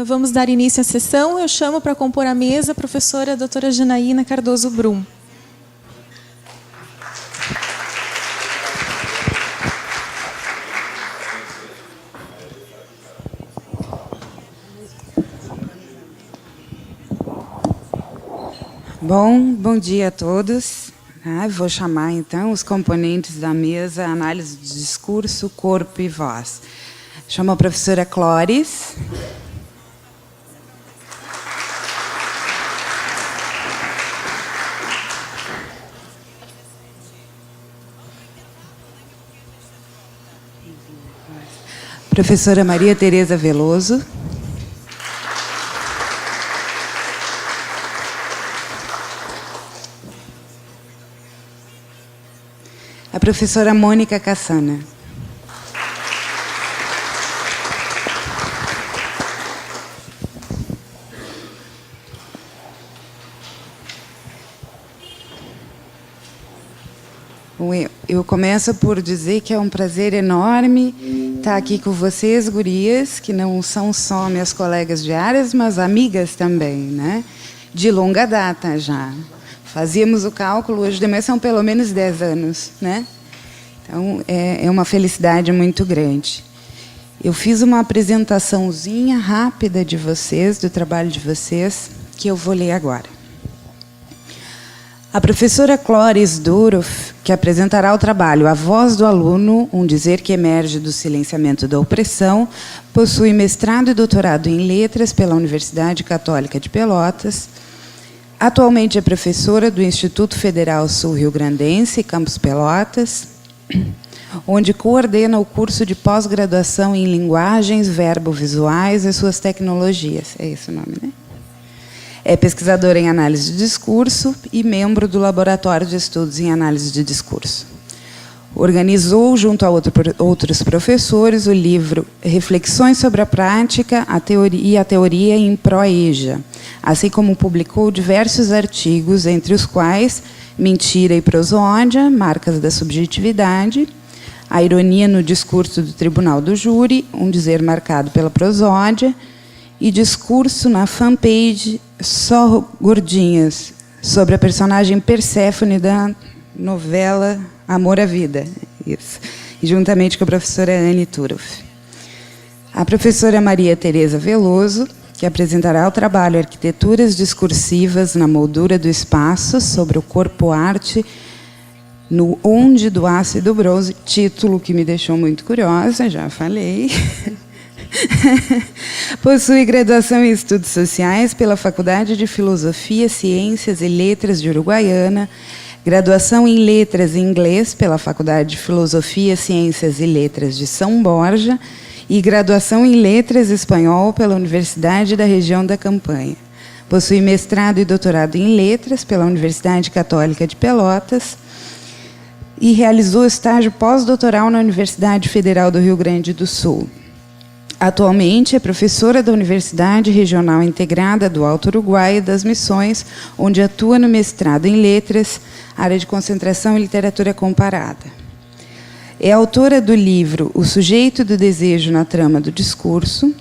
Vamos dar início à sessão. Eu chamo para compor a mesa a professora doutora Janaína Cardoso Brum. Bom dia a todos. Vou chamar, então, os componentes da mesa Análise de Discurso, Corpo e Voz. Chamo a professora Clóris. Professora Maria Tereza Veloso. A professora Mônica Cassana. Eu começo por dizer que é um prazer enorme estar aqui com vocês, gurias, que não são só minhas colegas diárias, mas amigas também, né? De longa data já. Fazíamos o cálculo, hoje de manhã são pelo menos 10 anos, né? Então, é uma felicidade muito grande. Eu fiz uma apresentaçãozinha rápida de vocês, do trabalho de vocês, que eu vou ler agora. A professora Clóris Duroff, que apresentará o trabalho A Voz do Aluno, um dizer que emerge do silenciamento da opressão, possui mestrado e doutorado em Letras pela Universidade Católica de Pelotas. Atualmente é professora do Instituto Federal Sul-Rio-Grandense, Campus Pelotas, onde coordena o curso de pós-graduação em Linguagens Verbo-Visuais e suas tecnologias. É esse o nome, né? É pesquisadora em análise de discurso e membro do Laboratório de Estudos em Análise de Discurso. Organizou, junto a outros professores, o livro Reflexões sobre a Prática e a Teoria em Proeja, assim como publicou diversos artigos, entre os quais Mentira e Prosódia, Marcas da Subjetividade, A Ironia no Discurso do Tribunal do Júri, um dizer marcado pela prosódia, e Discurso na fanpage Só Gordinhas, sobre a personagem Perséfone da novela Amor à Vida, isso, e juntamente com a professora Anne Turoff. A professora Maria Tereza Veloso, que apresentará o trabalho Arquiteturas Discursivas na Moldura do Espaço, sobre o corpo-arte no Onde do Aço e do Bronze, título que me deixou muito curiosa, já falei. Possui graduação em Estudos Sociais pela Faculdade de Filosofia, Ciências e Letras de Uruguaiana, graduação em Letras em Inglês pela Faculdade de Filosofia, Ciências e Letras de São Borja e graduação em Letras Espanhol pela Universidade da Região da Campanha. Possui mestrado e doutorado em Letras pela Universidade Católica de Pelotas e realizou estágio pós-doutoral na Universidade Federal do Rio Grande do Sul. Atualmente é professora da Universidade Regional Integrada do Alto Uruguai e das Missões, onde atua no mestrado em Letras, área de concentração e literatura comparada. É autora do livro O Sujeito do Desejo na Trama do Discurso,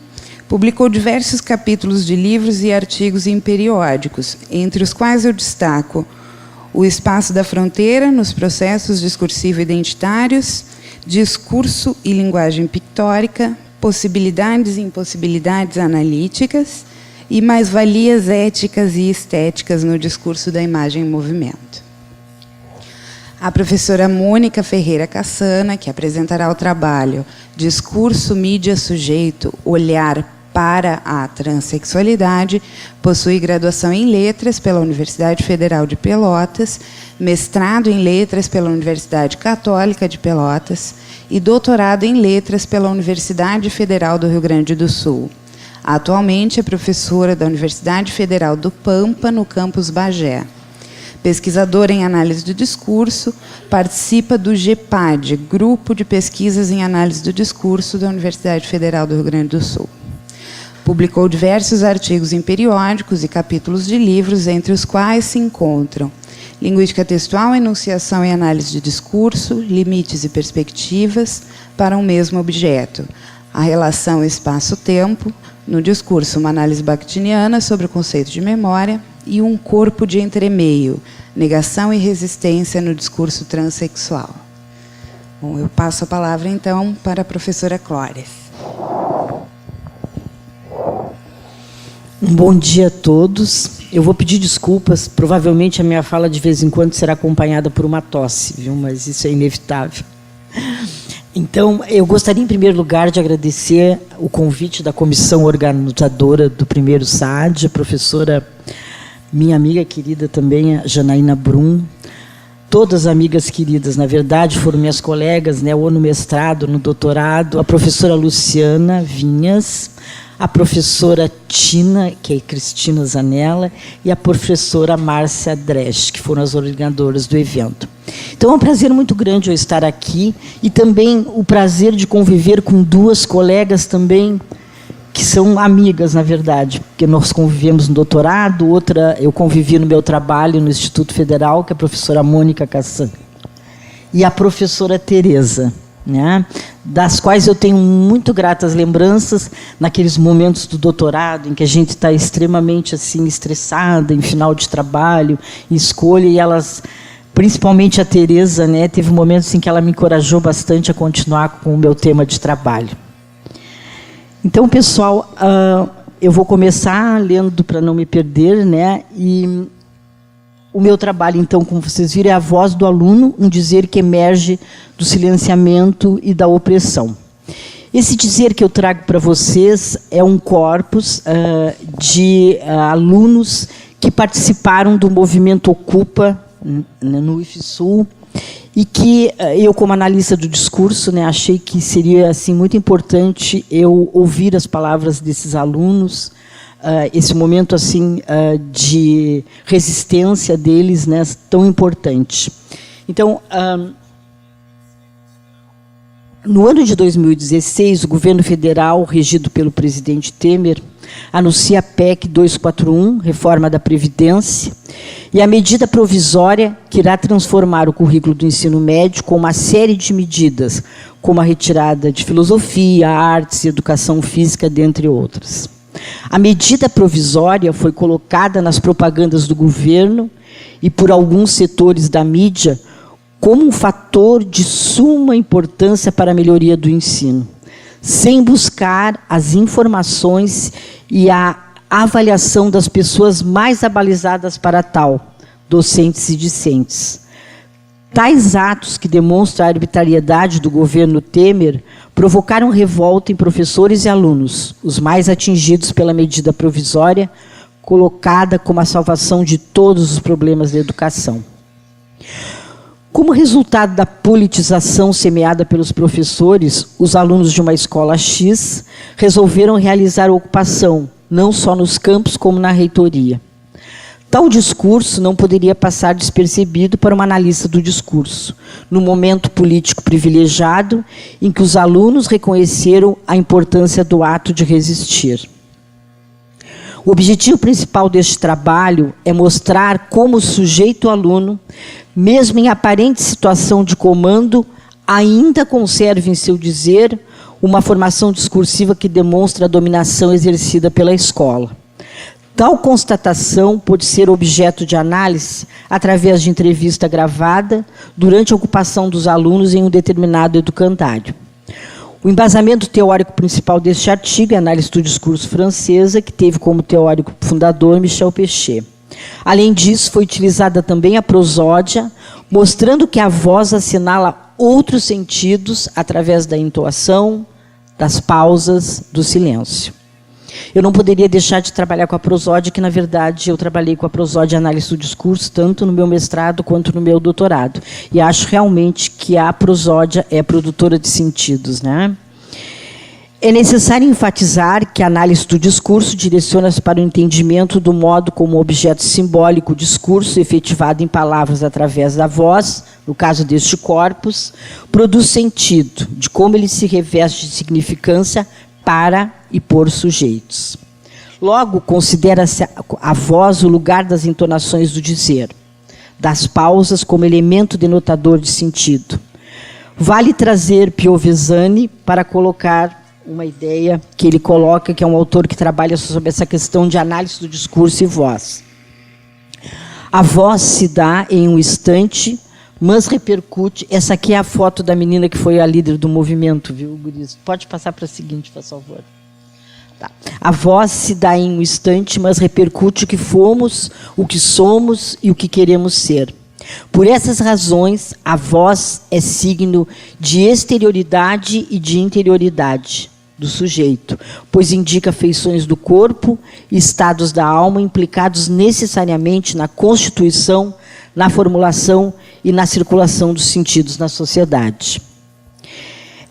publicou diversos capítulos de livros e artigos em periódicos, entre os quais eu destaco O Espaço da Fronteira nos Processos Discursivo-Identitários, Discurso e Linguagem Pictórica, Possibilidades e Impossibilidades Analíticas e Mais-valias éticas e estéticas no discurso da imagem em movimento. A professora Mônica Ferreira Cassana, que apresentará o trabalho Discurso, Mídia, Sujeito, Olhar para a Transsexualidade, possui graduação em Letras pela Universidade Federal de Pelotas, mestrado em Letras pela Universidade Católica de Pelotas e doutorado em Letras pela Universidade Federal do Rio Grande do Sul. Atualmente é professora da Universidade Federal do Pampa, no campus Bagé. Pesquisadora em análise do discurso, participa do GEPAD, Grupo de Pesquisas em Análise do Discurso da Universidade Federal do Rio Grande do Sul. Publicou diversos artigos em periódicos e capítulos de livros, entre os quais se encontram Linguística Textual, Enunciação e Análise de Discurso, Limites e Perspectivas para um mesmo objeto, A Relação Espaço-Tempo, no discurso, uma análise bakhtiniana sobre o conceito de memória e um corpo de entremeio, negação e resistência no discurso transexual. Bom, eu passo a palavra, então, para a professora Clóris. Bom dia a todos. Eu vou pedir desculpas, provavelmente a minha fala de vez em quando será acompanhada por uma tosse, viu? Mas isso é inevitável. Então, eu gostaria, em primeiro lugar, de agradecer o convite da comissão organizadora do primeiro SAD, a professora, minha amiga querida também, a Janaína Brum, todas amigas queridas, na verdade, foram minhas colegas, né, ou no mestrado, no doutorado, a professora Luciana Vinhas, a professora Tina, que é Cristina Zanella, e a professora Márcia Dresch, que foram as organizadoras do evento. Então, é um prazer muito grande eu estar aqui, e também o prazer de conviver com duas colegas também, que são amigas, na verdade, porque nós convivemos no doutorado, outra eu convivi no meu trabalho no Instituto Federal, que é a professora Mônica Cassan, e a professora Tereza, né, das quais eu tenho muito gratas lembranças naqueles momentos do doutorado em que a gente está extremamente assim estressada, em final de trabalho, em escolha, e elas, principalmente a Tereza, né, teve momentos em que ela me encorajou bastante a continuar com o meu tema de trabalho. Então, pessoal, eu vou começar lendo para não me perder, né, e o meu trabalho, então, como vocês viram, é a voz do aluno, um dizer que emerge do silenciamento e da opressão. Esse dizer que eu trago para vocês é um corpus de alunos que participaram do movimento Ocupa, no IFSU, e que eu, como analista do discurso, né, achei que seria assim, muito importante eu ouvir as palavras desses alunos, esse momento assim de resistência deles, né, tão importante. Então, no ano de 2016, o governo federal, regido pelo presidente Temer, anuncia a PEC 241, reforma da Previdência, e a medida provisória que irá transformar o currículo do ensino médio com uma série de medidas, como a retirada de filosofia, artes e educação física, dentre outras. A medida provisória foi colocada nas propagandas do governo e por alguns setores da mídia como um fator de suma importância para a melhoria do ensino, sem buscar as informações e a avaliação das pessoas mais abalizadas para tal, docentes e discentes. Tais atos, que demonstram a arbitrariedade do governo Temer, provocaram revolta em professores e alunos, os mais atingidos pela medida provisória, colocada como a salvação de todos os problemas da educação. Como resultado da politização semeada pelos professores, os alunos de uma escola X resolveram realizar a ocupação, não só nos campos, como na reitoria. Tal discurso não poderia passar despercebido para uma analista do discurso, no momento político privilegiado em que os alunos reconheceram a importância do ato de resistir. O objetivo principal deste trabalho é mostrar como o sujeito aluno, mesmo em aparente situação de comando, ainda conserva em seu dizer uma formação discursiva que demonstra a dominação exercida pela escola. Tal constatação pode ser objeto de análise através de entrevista gravada durante a ocupação dos alunos em um determinado educandário. O embasamento teórico principal deste artigo é a análise do discurso francesa, que teve como teórico fundador Michel Pechet. Além disso, foi utilizada também a prosódia, mostrando que a voz assinala outros sentidos através da entoação, das pausas, do silêncio. Eu não poderia deixar de trabalhar com a prosódia, que, na verdade, eu trabalhei com a prosódia análise do discurso, tanto no meu mestrado quanto no meu doutorado. E acho realmente que a prosódia é produtora de sentidos, né? É necessário enfatizar que a análise do discurso direciona-se para o entendimento do modo como o objeto simbólico, o discurso, efetivado em palavras através da voz, no caso deste corpus, produz sentido, de como ele se reveste de significância para e por sujeitos. Logo, considera-se a voz o lugar das entonações do dizer, das pausas como elemento denotador de sentido. Vale trazer Piovesani para colocar uma ideia que ele coloca, que é um autor que trabalha sobre essa questão de análise do discurso e voz. A voz se dá em um instante, mas repercute. Essa aqui é a foto da menina que foi a líder do movimento, viu, Guris? Pode passar para a seguinte, por favor. Tá. A voz se dá em um instante, mas repercute o que fomos, o que somos e o que queremos ser. Por essas razões, a voz é signo de exterioridade e de interioridade do sujeito, pois indica feições do corpo e estados da alma implicados necessariamente na constituição, na formulação e na circulação dos sentidos na sociedade.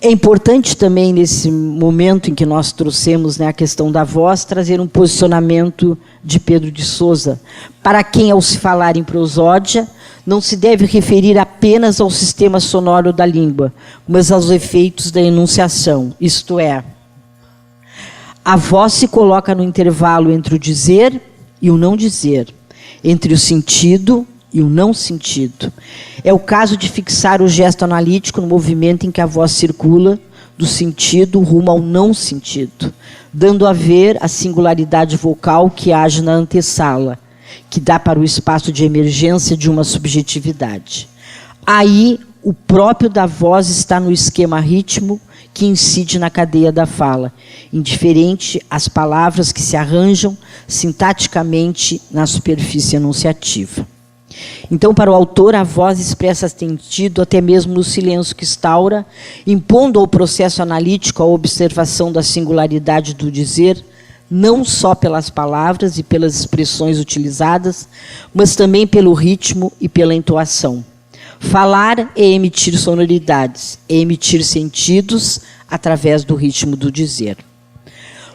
É importante também, nesse momento em que nós trouxemos, né, a questão da voz, trazer um posicionamento de Pedro de Sousa, para quem, ao se falar em prosódia, não se deve referir apenas ao sistema sonoro da língua, mas aos efeitos da enunciação, isto é, a voz se coloca no intervalo entre o dizer e o não dizer, entre o sentido e o não sentido. É o caso de fixar o gesto analítico no movimento em que a voz circula do sentido rumo ao não sentido, dando a ver a singularidade vocal que age na antessala, que dá para o espaço de emergência de uma subjetividade. Aí, o próprio da voz está no esquema ritmo que incide na cadeia da fala, indiferente às palavras que se arranjam sintaticamente na superfície enunciativa. Então, para o autor, a voz expressa sentido até mesmo no silêncio que instaura, impondo ao processo analítico a observação da singularidade do dizer, não só pelas palavras e pelas expressões utilizadas, mas também pelo ritmo e pela entoação. Falar é emitir sonoridades, é emitir sentidos através do ritmo do dizer.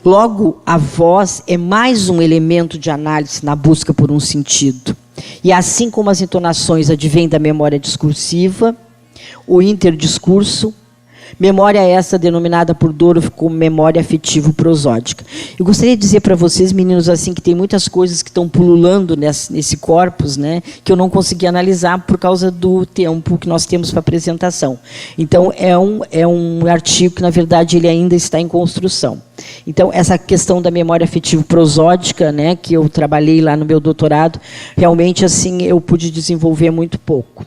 Logo, a voz é mais um elemento de análise na busca por um sentido. E assim como as entonações advêm da memória discursiva, o interdiscurso, memória essa denominada por Dorff como memória afetivo-prosódica. Eu gostaria de dizer para vocês, meninos, assim, que tem muitas coisas que estão pululando nesse corpus, né, que eu não consegui analisar por causa do tempo que nós temos para apresentação. Então, é um artigo que, na verdade, ele ainda está em construção. Então, essa questão da memória afetivo-prosódica, né, que eu trabalhei lá no meu doutorado, realmente, assim, eu pude desenvolver muito pouco.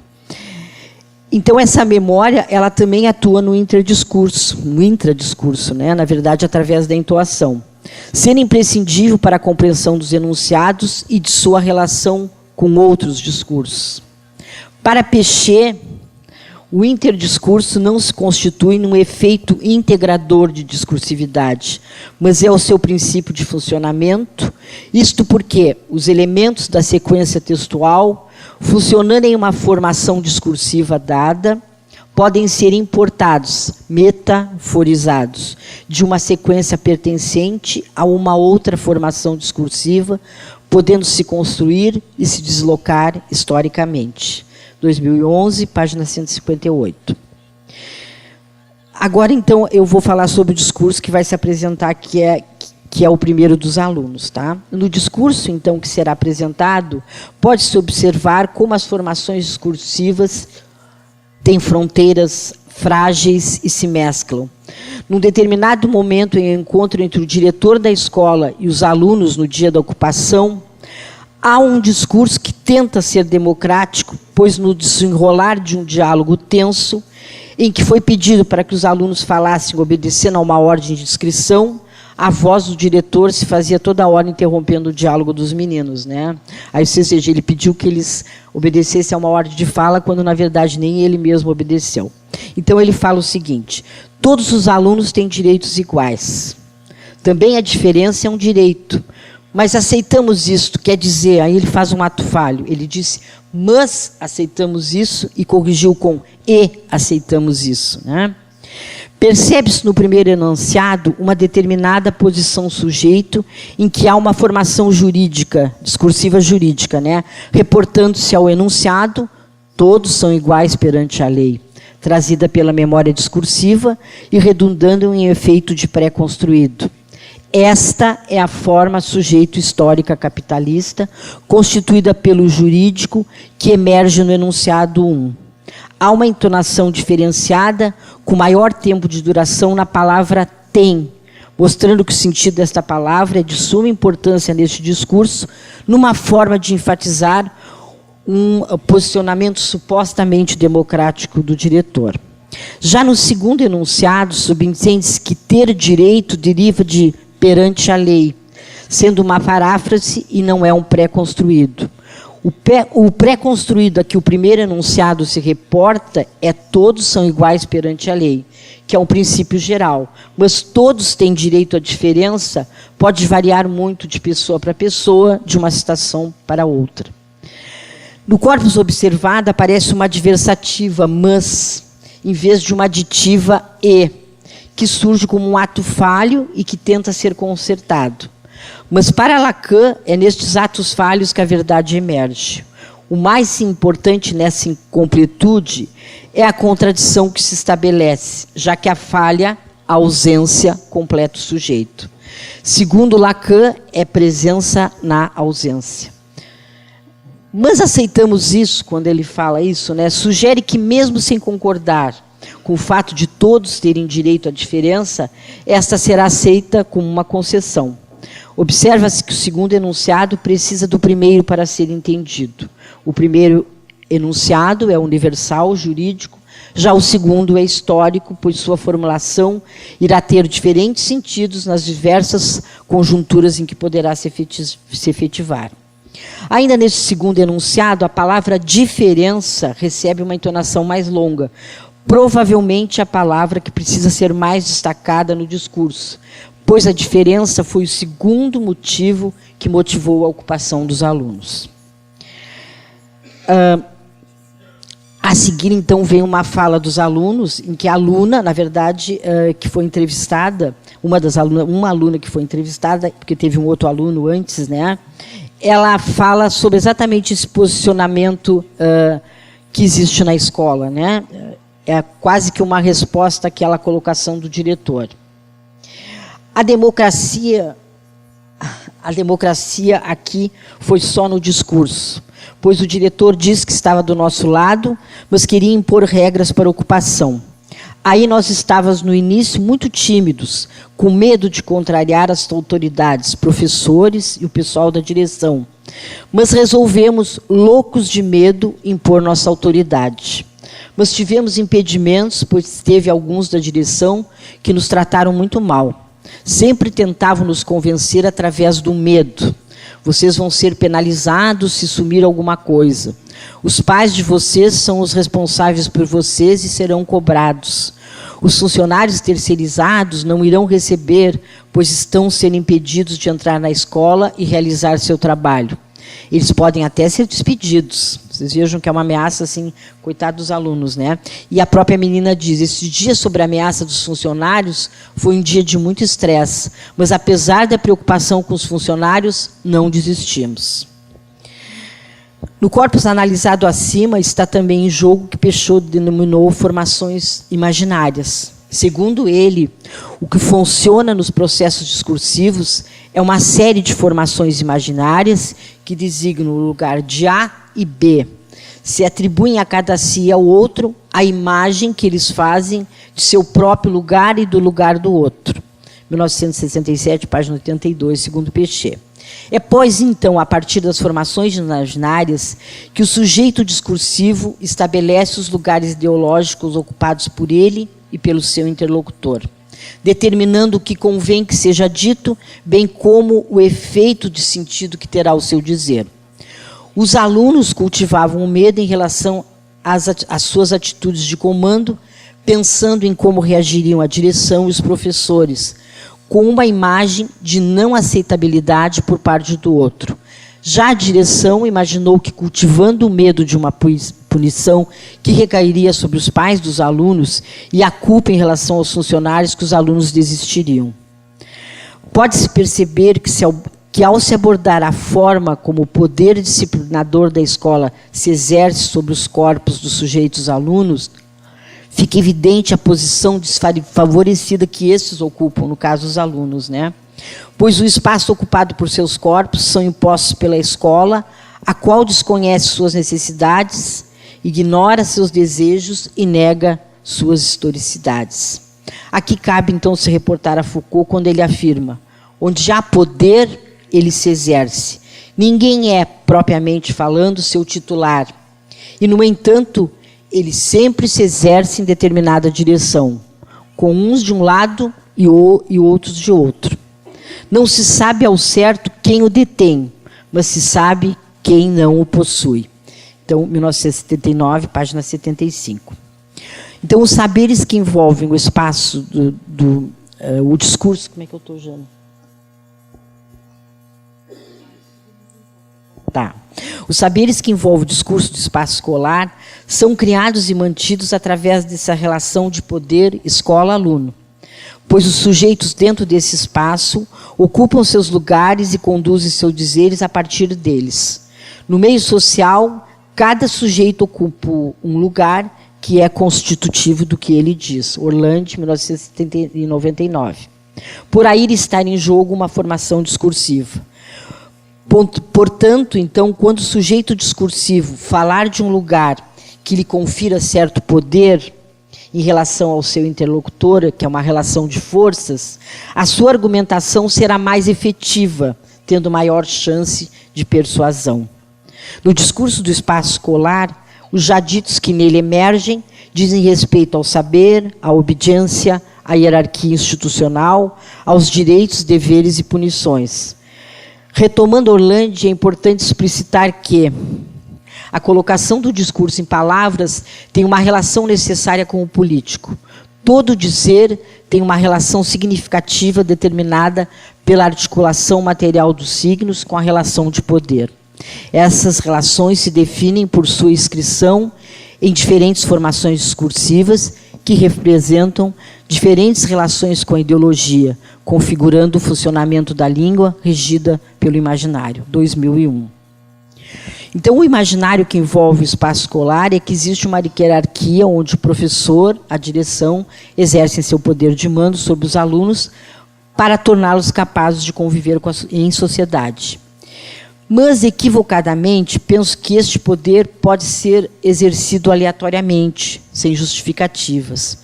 Então, essa memória, ela também atua no intradiscurso, né? Na verdade, através da entoação, sendo imprescindível para a compreensão dos enunciados e de sua relação com outros discursos. Para Péchet, o interdiscurso não se constitui num efeito integrador de discursividade, mas é o seu princípio de funcionamento, isto porque os elementos da sequência textual, funcionando em uma formação discursiva dada, podem ser importados, metaforizados, de uma sequência pertencente a uma outra formação discursiva, podendo se construir e se deslocar historicamente. 2011, página 158. Agora, então, eu vou falar sobre o discurso que vai se apresentar, que é o primeiro dos alunos. Tá? No discurso, então, que será apresentado, pode-se observar como as formações discursivas têm fronteiras frágeis e se mesclam. Num determinado momento, em encontro entre o diretor da escola e os alunos no dia da ocupação, há um discurso que tenta ser democrático, pois no desenrolar de um diálogo tenso, em que foi pedido para que os alunos falassem obedecendo a uma ordem de inscrição, a voz do diretor se fazia toda hora interrompendo o diálogo dos meninos, né? Aí, ou seja, ele pediu que eles obedecessem a uma ordem de fala, quando, na verdade, nem ele mesmo obedeceu. Então, ele fala o seguinte: todos os alunos têm direitos iguais. Também a diferença é um direito. Mas aceitamos isto, quer dizer, aí ele faz um ato falho. Ele disse, mas aceitamos isso, e corrigiu com e aceitamos isso, né? Percebe-se no primeiro enunciado uma determinada posição sujeito em que há uma formação jurídica, discursiva jurídica, né? Reportando-se ao enunciado, todos são iguais perante a lei, trazida pela memória discursiva e redundando em efeito de pré-construído. Esta é a forma sujeito histórica capitalista, constituída pelo jurídico, que emerge no enunciado 1. Há uma entonação diferenciada, com maior tempo de duração na palavra tem, mostrando que o sentido desta palavra é de suma importância neste discurso, numa forma de enfatizar um posicionamento supostamente democrático do diretor. Já no segundo enunciado, subentende-se que ter direito deriva de perante a lei, sendo uma paráfrase e não é um pré-construído. O pré-construído a que o primeiro enunciado se reporta é todos são iguais perante a lei, que é um princípio geral, mas todos têm direito à diferença, pode variar muito de pessoa para pessoa, de uma citação para outra. No corpus observado aparece uma adversativa, mas, em vez de uma aditiva, e, que surge como um ato falho e que tenta ser consertado. Mas para Lacan, é nestes atos falhos que a verdade emerge. O mais importante nessa incompletude é a contradição que se estabelece, já que a falha, a ausência, completa o sujeito. Segundo Lacan, é presença na ausência. Mas aceitamos isso, quando ele fala isso, né? Sugere que mesmo sem concordar com o fato de todos terem direito à diferença, esta será aceita como uma concessão. Observa-se que o segundo enunciado precisa do primeiro para ser entendido. O primeiro enunciado é universal, jurídico, já o segundo é histórico, pois sua formulação irá ter diferentes sentidos nas diversas conjunturas em que poderá se efetivar. Ainda nesse segundo enunciado, a palavra diferença recebe uma entonação mais longa, provavelmente a palavra que precisa ser mais destacada no discurso, pois a diferença foi o segundo motivo que motivou a ocupação dos alunos. A seguir, então, vem uma fala dos alunos, em que a aluna, na verdade, que foi entrevistada, uma aluna que foi entrevistada, porque teve um outro aluno antes, né? Ela fala sobre exatamente esse posicionamento que existe na escola, né? É quase que uma resposta àquela colocação do diretor. A democracia aqui foi só no discurso, pois o diretor disse que estava do nosso lado, mas queria impor regras para a ocupação. Aí nós estávamos no início muito tímidos, com medo de contrariar as autoridades, professores e o pessoal da direção. Mas resolvemos, loucos de medo, impor nossa autoridade. Mas tivemos impedimentos, pois teve alguns da direção que nos trataram muito mal. Sempre tentavam nos convencer através do medo. Vocês vão ser penalizados se sumir alguma coisa. Os pais de vocês são os responsáveis por vocês e serão cobrados. Os funcionários terceirizados não irão receber, pois estão sendo impedidos de entrar na escola e realizar seu trabalho. Eles podem até ser despedidos. Vocês vejam que é uma ameaça, assim, coitado dos alunos, né? E a própria menina diz, esse dia sobre a ameaça dos funcionários foi um dia de muito estresse, mas apesar da preocupação com os funcionários, não desistimos. No corpus analisado acima está também em jogo o que Peixoto denominou formações imaginárias. Segundo ele, o que funciona nos processos discursivos é uma série de formações imaginárias que designam o lugar de A e B. Se atribuem a cada si e ao outro a imagem que eles fazem de seu próprio lugar e do lugar do outro. 1967, página 82, segundo Peixoto. É, pois, então, a partir das formações imaginárias que o sujeito discursivo estabelece os lugares ideológicos ocupados por ele e pelo seu interlocutor, determinando o que convém que seja dito, bem como o efeito de sentido que terá o seu dizer. Os alunos cultivavam o medo em relação às suas atitudes de comando, pensando em como reagiriam a direção e os professores, com uma imagem de não aceitabilidade por parte do outro. Já a direção imaginou que, cultivando o medo de uma punição que recairia sobre os pais dos alunos e a culpa em relação aos funcionários, que os alunos desistiriam. Pode-se perceber que ao se abordar a forma como o poder disciplinador da escola se exerce sobre os corpos dos sujeitos alunos, fica evidente a posição desfavorecida que esses ocupam, no caso os alunos, né? Pois o espaço ocupado por seus corpos são impostos pela escola, a qual desconhece suas necessidades, ignora seus desejos e nega suas historicidades. Aqui cabe, então, se reportar a Foucault quando ele afirma: onde há poder, ele se exerce. Ninguém é, propriamente falando, seu titular. E, no entanto, ele sempre se exerce em determinada direção, com uns de um lado e outros de outro. Não se sabe ao certo quem o detém, mas se sabe quem não o possui. Então, 1979, página 75. Então, os saberes que envolvem o espaço o discurso... Como é que eu estou, Jana? Tá. Os saberes que envolvem o discurso do espaço escolar são criados e mantidos através dessa relação de poder escola-aluno, pois os sujeitos dentro desse espaço ocupam seus lugares e conduzem seus dizeres a partir deles. No meio social, cada sujeito ocupa um lugar que é constitutivo do que ele diz. Orlandi, 1999. Por aí estar em jogo uma formação discursiva. Portanto, então, quando o sujeito discursivo falar de um lugar que lhe confira certo poder em relação ao seu interlocutor, que é uma relação de forças, a sua argumentação será mais efetiva, tendo maior chance de persuasão. No discurso do espaço escolar, os já ditos que nele emergem dizem respeito ao saber, à obediência, à hierarquia institucional, aos direitos, deveres e punições. Retomando Orlandi, é importante explicitar que a colocação do discurso em palavras tem uma relação necessária com o político. Todo dizer tem uma relação significativa determinada pela articulação material dos signos com a relação de poder. Essas relações se definem por sua inscrição em diferentes formações discursivas que representam diferentes relações com a ideologia, configurando o funcionamento da língua regida pelo imaginário, 2001. Então, o imaginário que envolve o espaço escolar é que existe uma hierarquia onde o professor, a direção, exercem seu poder de mando sobre os alunos para torná-los capazes de conviver em sociedade. Mas, equivocadamente, penso que este poder pode ser exercido aleatoriamente, sem justificativas.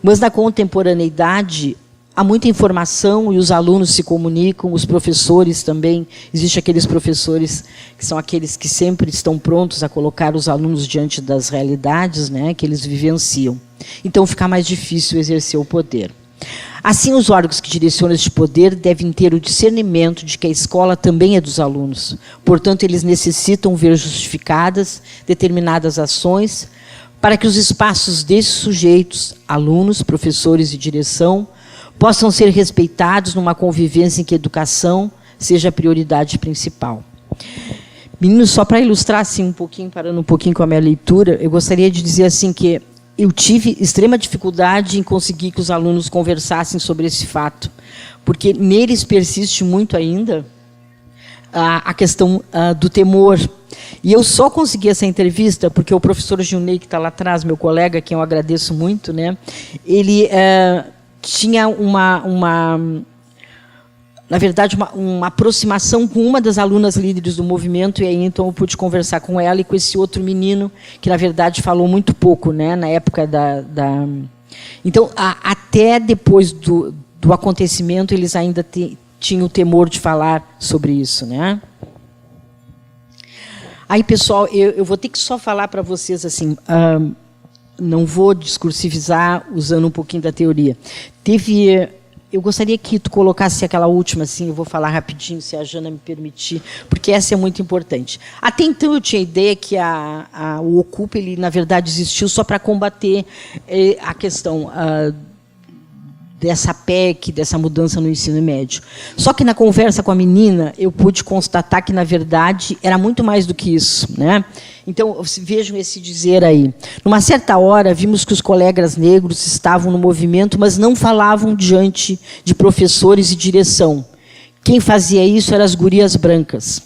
Mas, na contemporaneidade, há muita informação e os alunos se comunicam, os professores também. Existem aqueles professores que são aqueles que sempre estão prontos a colocar os alunos diante das realidades, né, que eles vivenciam. Então, fica mais difícil exercer o poder. Assim, os órgãos que direcionam este poder devem ter o discernimento de que a escola também é dos alunos. Portanto, eles necessitam ver justificadas determinadas ações para que os espaços desses sujeitos, alunos, professores e direção, possam ser respeitados numa convivência em que a educação seja a prioridade principal. Meninos, só para ilustrar assim, um pouquinho, parando um pouquinho com a minha leitura, eu gostaria de dizer assim que eu tive extrema dificuldade em conseguir que os alunos conversassem sobre esse fato, porque neles persiste muito ainda a questão do temor. E eu só consegui essa entrevista porque o professor Gilney, que está lá atrás, meu colega, quem eu agradeço muito, né, ele tinha na verdade, uma aproximação com uma das alunas líderes do movimento, e aí então eu pude conversar com ela e com esse outro menino, que na verdade falou muito pouco, né, na época Então, até depois do acontecimento, eles ainda tinham o temor de falar sobre isso, né? Aí, pessoal, eu vou ter que só falar para vocês assim, não vou discursivizar usando um pouquinho da teoria. Eu gostaria que tu colocasse aquela última, assim, eu vou falar rapidinho, se a Jana me permitir, porque essa é muito importante. Até então eu tinha a ideia que o Ocupa, ele, na verdade, existiu só para combater a questão dessa PEC, dessa mudança no ensino médio. Só que, na conversa com a menina, eu pude constatar que, na verdade, era muito mais do que isso, né? Então, vejam esse dizer aí. Numa certa hora, vimos que os colegas negros estavam no movimento, mas não falavam diante de professores e direção. Quem fazia isso eram as gurias brancas.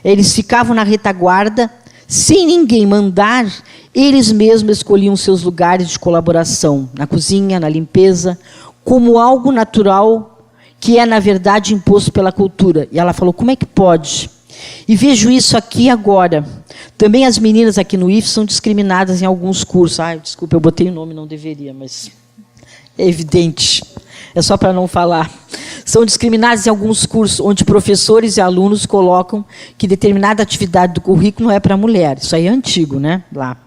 Eles ficavam na retaguarda, sem ninguém mandar, eles mesmos escolhiam seus lugares de colaboração, na cozinha, na limpeza, como algo natural que é, na verdade, imposto pela cultura. E ela falou, como é que pode? E vejo isso aqui agora. Também as meninas aqui no IF são discriminadas em alguns cursos. Desculpa, eu botei o nome, não deveria, mas É evidente. É só para não falar. São discriminados em alguns cursos, onde professores e alunos colocam que determinada atividade do currículo não é para mulher. Isso aí é antigo, né? Lá.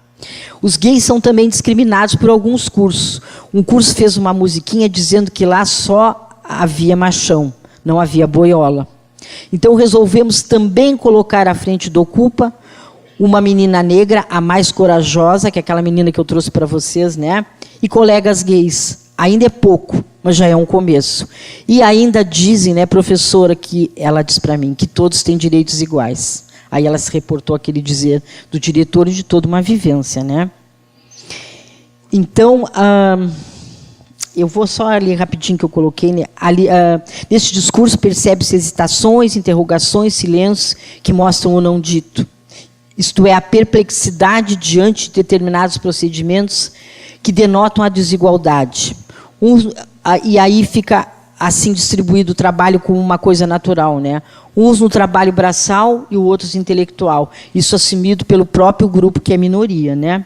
Os gays são também discriminados por alguns cursos. Um curso fez uma musiquinha dizendo que lá só havia machão, não havia boiola. Então resolvemos também colocar à frente do Ocupa uma menina negra, a mais corajosa, que é aquela menina que eu trouxe para vocês, né? E colegas gays. Ainda é pouco, mas já é um começo. E ainda dizem, né, professora, que ela diz para mim que todos têm direitos iguais. Aí ela se reportou aquele dizer do diretor de toda uma vivência, né? Então, eu vou só ler rapidinho que eu coloquei. Né? Ali, nesse discurso percebe-se hesitações, interrogações, silêncios que mostram o não dito. Isto é, a perplexidade diante de determinados procedimentos que denotam a desigualdade. E aí fica assim distribuído o trabalho como uma coisa natural, né? Uns no trabalho braçal e outros intelectual. Isso assumido pelo próprio grupo que é minoria, né?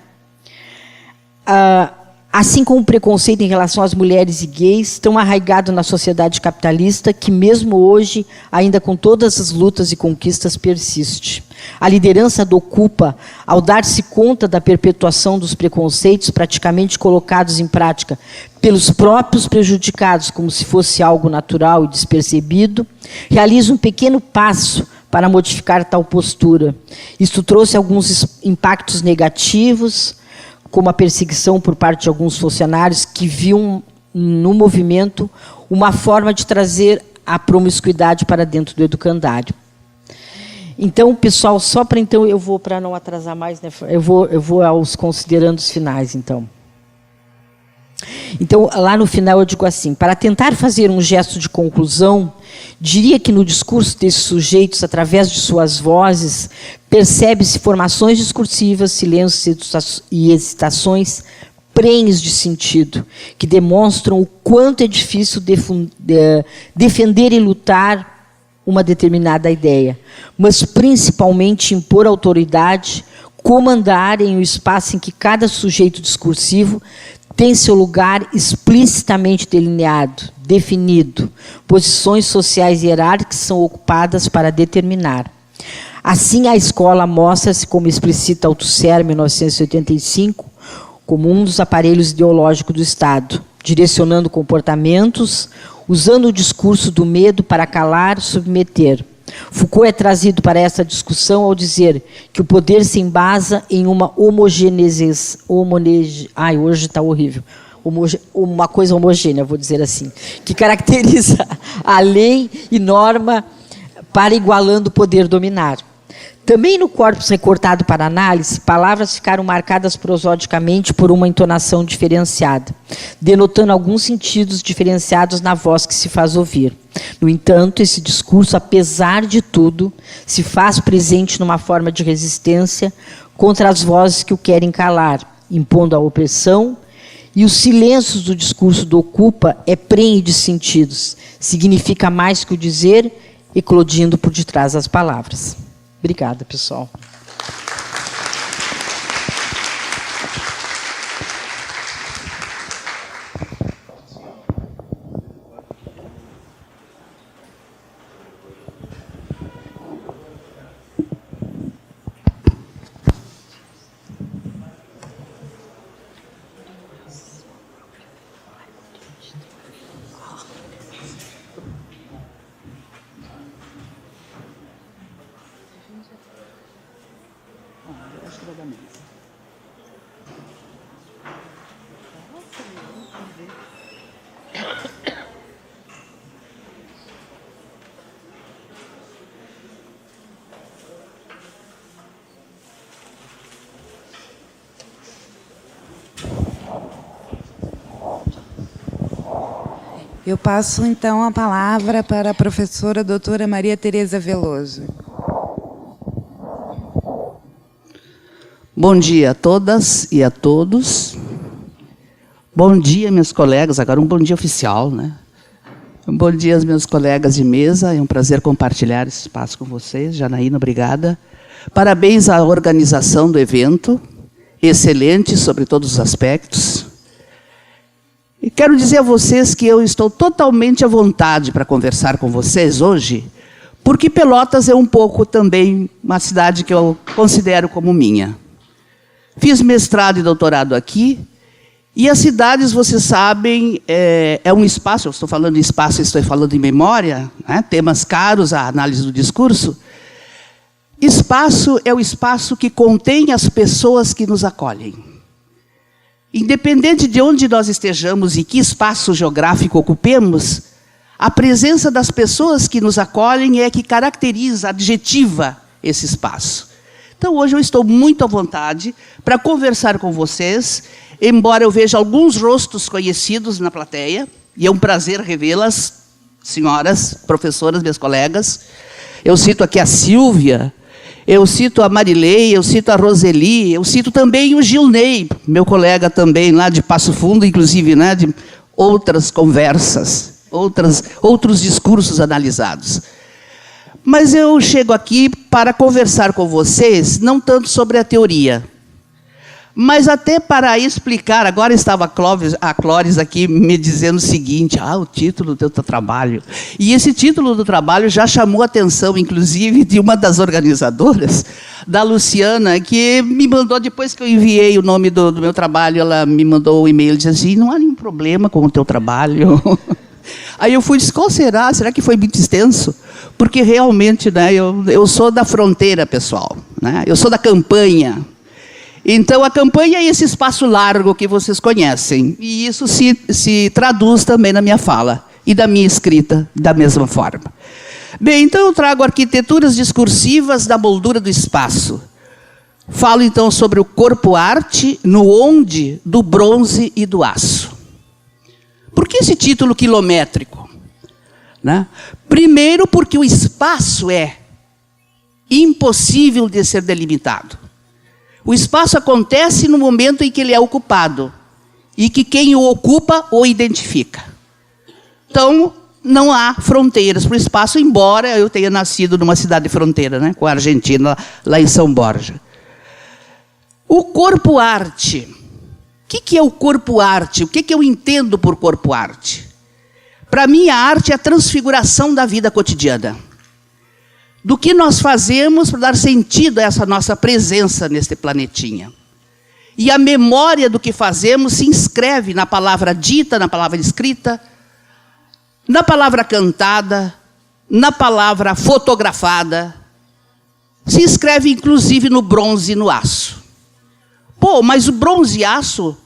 Assim como o preconceito em relação às mulheres e gays, tão arraigado na sociedade capitalista que, mesmo hoje, ainda com todas as lutas e conquistas, persiste. A liderança do Ocupa, ao dar-se conta da perpetuação dos preconceitos praticamente colocados em prática pelos próprios prejudicados, como se fosse algo natural e despercebido, realiza um pequeno passo para modificar tal postura. Isto trouxe alguns impactos negativos, como a perseguição por parte de alguns funcionários que viam no movimento uma forma de trazer a promiscuidade para dentro do educandário. Então, pessoal, só para então eu vou, para não atrasar mais, né, eu vou aos considerandos finais, então. Então, lá no final eu digo assim, para tentar fazer um gesto de conclusão, diria que no discurso desses sujeitos, através de suas vozes, percebe-se formações discursivas, silêncios e hesitações prenhes de sentido, que demonstram o quanto é difícil defender e lutar uma determinada ideia, mas principalmente impor autoridade, comandar em um espaço em que cada sujeito discursivo tem seu lugar explicitamente delineado, definido. Posições sociais hierárquicas são ocupadas para determinar. Assim, a escola mostra-se, como explicita Althusser, em 1985, como um dos aparelhos ideológicos do Estado, direcionando comportamentos, usando o discurso do medo para calar e submeter. Foucault é trazido para essa discussão ao dizer que o poder se embasa em uma hoje está horrível. Uma coisa homogênea, vou dizer assim, que caracteriza a lei e norma para igualando o poder dominar. Também no corpus recortado para análise, palavras ficaram marcadas prosodicamente por uma entonação diferenciada, denotando alguns sentidos diferenciados na voz que se faz ouvir. No entanto, esse discurso, apesar de tudo, se faz presente numa forma de resistência contra as vozes que o querem calar, impondo a opressão, e os silêncios do discurso do Ocupa é prenhe de sentidos, significa mais que o dizer, eclodindo por detrás das palavras. Obrigada, pessoal. Eu passo, então, a palavra para a professora doutora Maria Tereza Veloso. Bom dia a todas e a todos. Bom dia, meus colegas. Agora um bom dia oficial, né? Um bom dia aos meus colegas de mesa. É um prazer compartilhar esse espaço com vocês. Janaína, obrigada. Parabéns à organização do evento. Excelente sobre todos os aspectos. E quero dizer a vocês que eu estou totalmente à vontade para conversar com vocês hoje, porque Pelotas é um pouco também uma cidade que eu considero como minha. Fiz mestrado e doutorado aqui, e as cidades, vocês sabem, é um espaço, eu estou falando de espaço, estou falando em memória, né, temas caros à análise do discurso. Espaço é o espaço que contém as pessoas que nos acolhem. Independente de onde nós estejamos e que espaço geográfico ocupemos, a presença das pessoas que nos acolhem é que caracteriza, adjetiva esse espaço. Então, hoje eu estou muito à vontade para conversar com vocês, embora eu veja alguns rostos conhecidos na plateia, e é um prazer revê-las, senhoras, professoras, minhas colegas. Eu cito aqui a Silvia, eu cito a Marilei, eu cito a Roseli, eu cito também o Gilney, meu colega também lá de Passo Fundo, inclusive, né, de outras conversas, outros discursos analisados. Mas eu chego aqui para conversar com vocês, não tanto sobre a teoria, mas até para explicar. Agora estava a Clóris aqui me dizendo o seguinte: o título do teu trabalho. E esse título do trabalho já chamou a atenção, inclusive, de uma das organizadoras, da Luciana, que me mandou, depois que eu enviei o nome do meu trabalho, ela me mandou um e-mail dizendo assim: não há nenhum problema com o teu trabalho. Aí eu fui, disse, qual será? Será que foi muito extenso? Porque realmente, né, eu sou da fronteira, pessoal, né? Eu sou da campanha. Então, a campanha é esse espaço largo que vocês conhecem. E isso se traduz também na minha fala e da minha escrita, da mesma forma. Bem, então eu trago arquiteturas discursivas da moldura do espaço. Falo, então, sobre o corpo-arte no onde do bronze e do aço. Por que esse título quilométrico? Né? Primeiro, porque o espaço é impossível de ser delimitado. O espaço acontece no momento em que ele é ocupado e que quem o ocupa o identifica. Então, não há fronteiras para o espaço, embora eu tenha nascido numa cidade de fronteira, né, com a Argentina, lá em São Borja. O corpo-arte. O que é o corpo-arte? O que eu entendo por corpo-arte? Para mim, a arte é a transfiguração da vida cotidiana. Do que nós fazemos para dar sentido a essa nossa presença neste planetinha. E a memória do que fazemos se inscreve na palavra dita, na palavra escrita, na palavra cantada, na palavra fotografada. Se inscreve, inclusive, no bronze e no aço. Pô, mas o bronze e aço,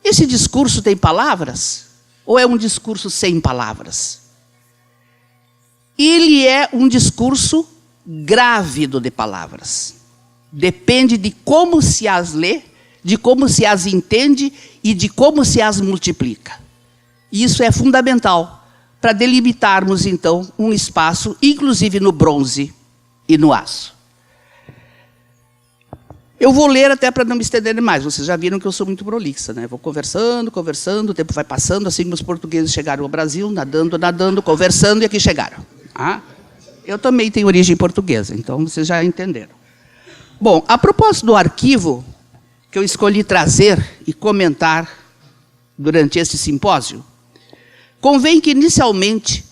esse discurso tem palavras? Ou é um discurso sem palavras? Ele é um discurso grávido de palavras. Depende de como se as lê, de como se as entende e de como se as multiplica. Isso é fundamental para delimitarmos, então, um espaço, inclusive no bronze e no aço. Eu vou ler até para não me estender mais. Vocês já viram que eu sou muito prolixa, né? Vou conversando, o tempo vai passando, assim como os portugueses chegaram ao Brasil, nadando, conversando, e aqui chegaram. Eu também tenho origem portuguesa, então vocês já entenderam. Bom, a propósito do arquivo que eu escolhi trazer e comentar durante este simpósio, convém que, inicialmente,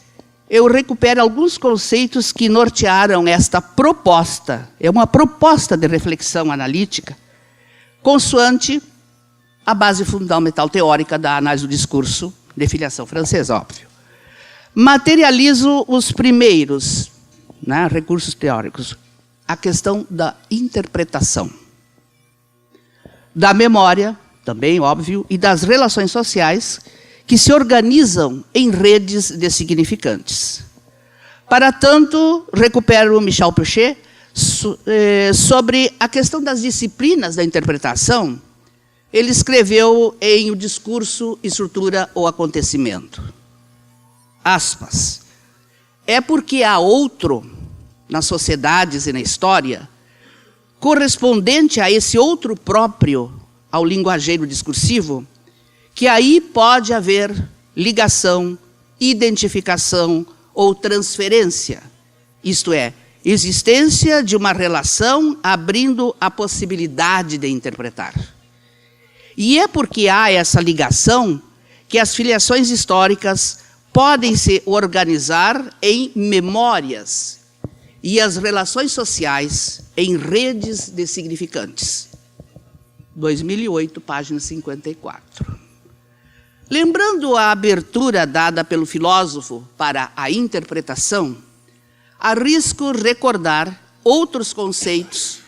eu recupere alguns conceitos que nortearam esta proposta. É uma proposta de reflexão analítica, consoante a base fundamental teórica da análise do discurso de filiação francesa, óbvio. Materializo os primeiros, né, recursos teóricos. A questão da interpretação. Da memória, também, óbvio, e das relações sociais que se organizam em redes de significantes. Para tanto, recupero Michel Pouchet sobre a questão das disciplinas da interpretação. Ele escreveu em O Discurso, Estrutura ou Acontecimento. Aspas. É porque há outro, nas sociedades e na história, correspondente a esse outro próprio ao linguageiro discursivo, que aí pode haver ligação, identificação ou transferência. Isto é, existência de uma relação abrindo a possibilidade de interpretar. E é porque há essa ligação que as filiações históricas podem se organizar em memórias e as relações sociais em redes de significantes. 2008, página 54. Lembrando a abertura dada pelo filósofo para a interpretação, arrisco recordar outros conceitos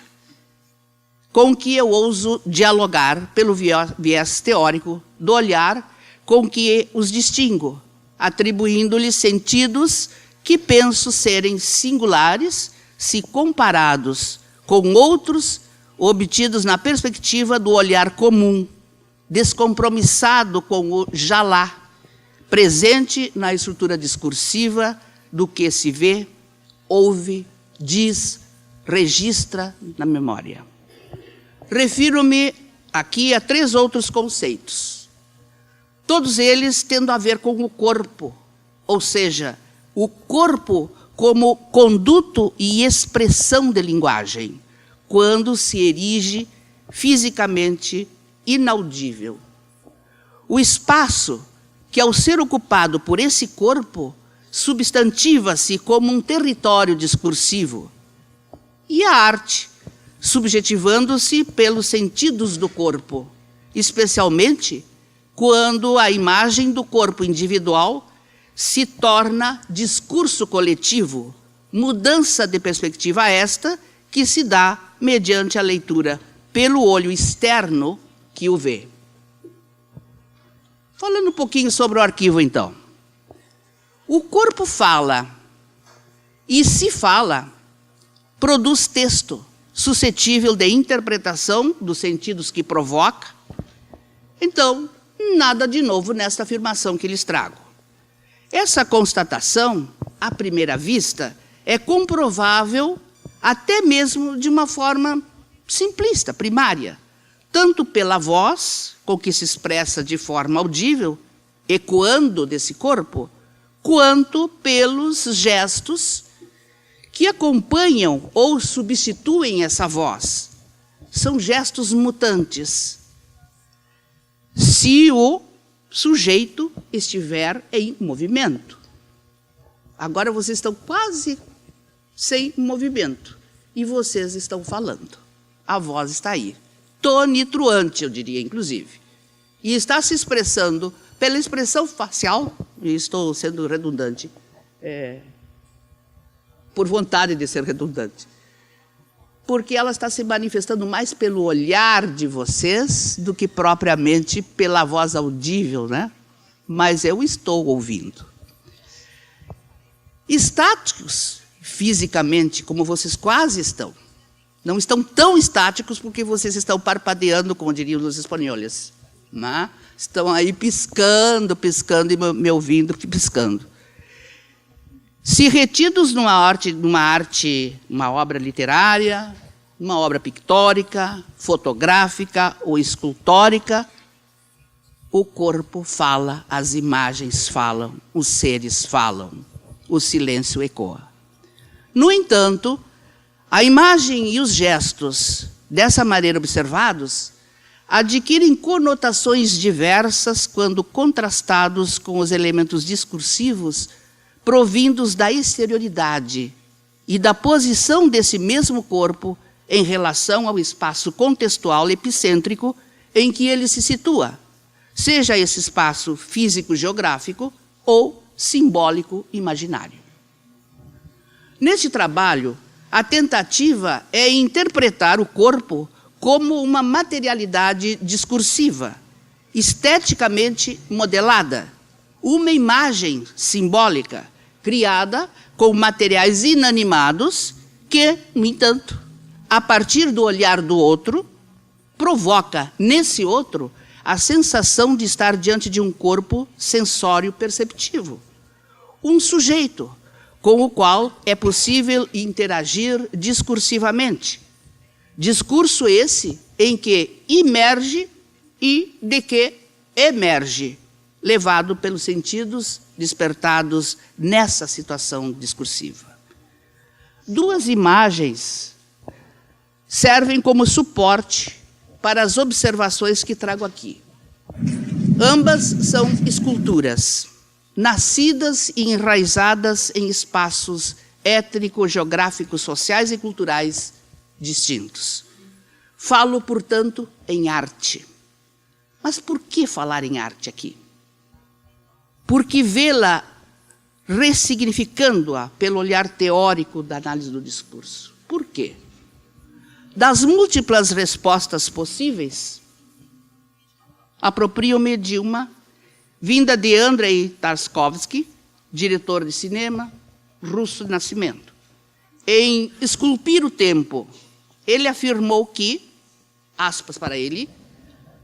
com que eu ouso dialogar pelo viés teórico do olhar com que os distingo, atribuindo-lhes sentidos que penso serem singulares se comparados com outros obtidos na perspectiva do olhar comum, descompromissado com o já lá, presente na estrutura discursiva do que se vê, ouve, diz, registra na memória. Refiro-me aqui a 3 outros conceitos, todos eles tendo a ver com o corpo, ou seja, o corpo como conduto e expressão de linguagem, quando se erige fisicamente inaudível. O espaço, que ao ser ocupado por esse corpo, substantiva-se como um território discursivo, e a arte, subjetivando-se pelos sentidos do corpo, especialmente quando a imagem do corpo individual se torna discurso coletivo, mudança de perspectiva esta que se dá mediante a leitura pelo olho externo que o vê. Falando um pouquinho sobre o arquivo, então. O corpo fala, e se fala, produz texto, suscetível de interpretação dos sentidos que provoca. Então, nada de novo nesta afirmação que lhes trago. Essa constatação, à primeira vista, é comprovável até mesmo de uma forma simplista, primária, tanto pela voz, com que se expressa de forma audível, ecoando desse corpo, quanto pelos gestos que acompanham ou substituem essa voz. São gestos mutantes. Se o sujeito estiver em movimento. Agora vocês estão quase sem movimento e vocês estão falando. A voz está aí, tonitruante, eu diria, inclusive. E está se expressando pela expressão facial, e estou sendo redundante, por vontade de ser redundante, porque ela está se manifestando mais pelo olhar de vocês do que propriamente pela voz audível, né? Mas eu estou ouvindo. Estáticos, fisicamente, como vocês quase estão. Não estão tão estáticos porque vocês estão parpadeando, como diriam os espanhóis, né? Estão aí piscando, piscando e me ouvindo piscando. Se retidos numa obra literária, uma obra pictórica, fotográfica ou escultórica, o corpo fala, as imagens falam, os seres falam, o silêncio ecoa. No entanto, a imagem e os gestos, dessa maneira observados, adquirem conotações diversas quando contrastados com os elementos discursivos provindos da exterioridade e da posição desse mesmo corpo em relação ao espaço contextual epicêntrico em que ele se situa, seja esse espaço físico-geográfico ou simbólico-imaginário. Neste trabalho, a tentativa é interpretar o corpo como uma materialidade discursiva, esteticamente modelada, uma imagem simbólica, criada com materiais inanimados que, no entanto, a partir do olhar do outro, provoca nesse outro a sensação de estar diante de um corpo sensório-perceptivo, um sujeito com o qual é possível interagir discursivamente. Discurso esse em que emerge e de que emerge, levado pelos sentidos despertados nessa situação discursiva. 2 imagens servem como suporte para as observações que trago aqui. Ambas são esculturas, nascidas e enraizadas em espaços étnicos, geográficos, sociais e culturais distintos. Falo, portanto, em arte. Mas por que falar em arte aqui? Porque vê-la ressignificando-a pelo olhar teórico da análise do discurso. Por quê? Das múltiplas respostas possíveis, aproprio-me de uma vinda de Andrei Tarkovsky, diretor de cinema, russo de nascimento. Em Esculpir o Tempo, ele afirmou que, aspas para ele,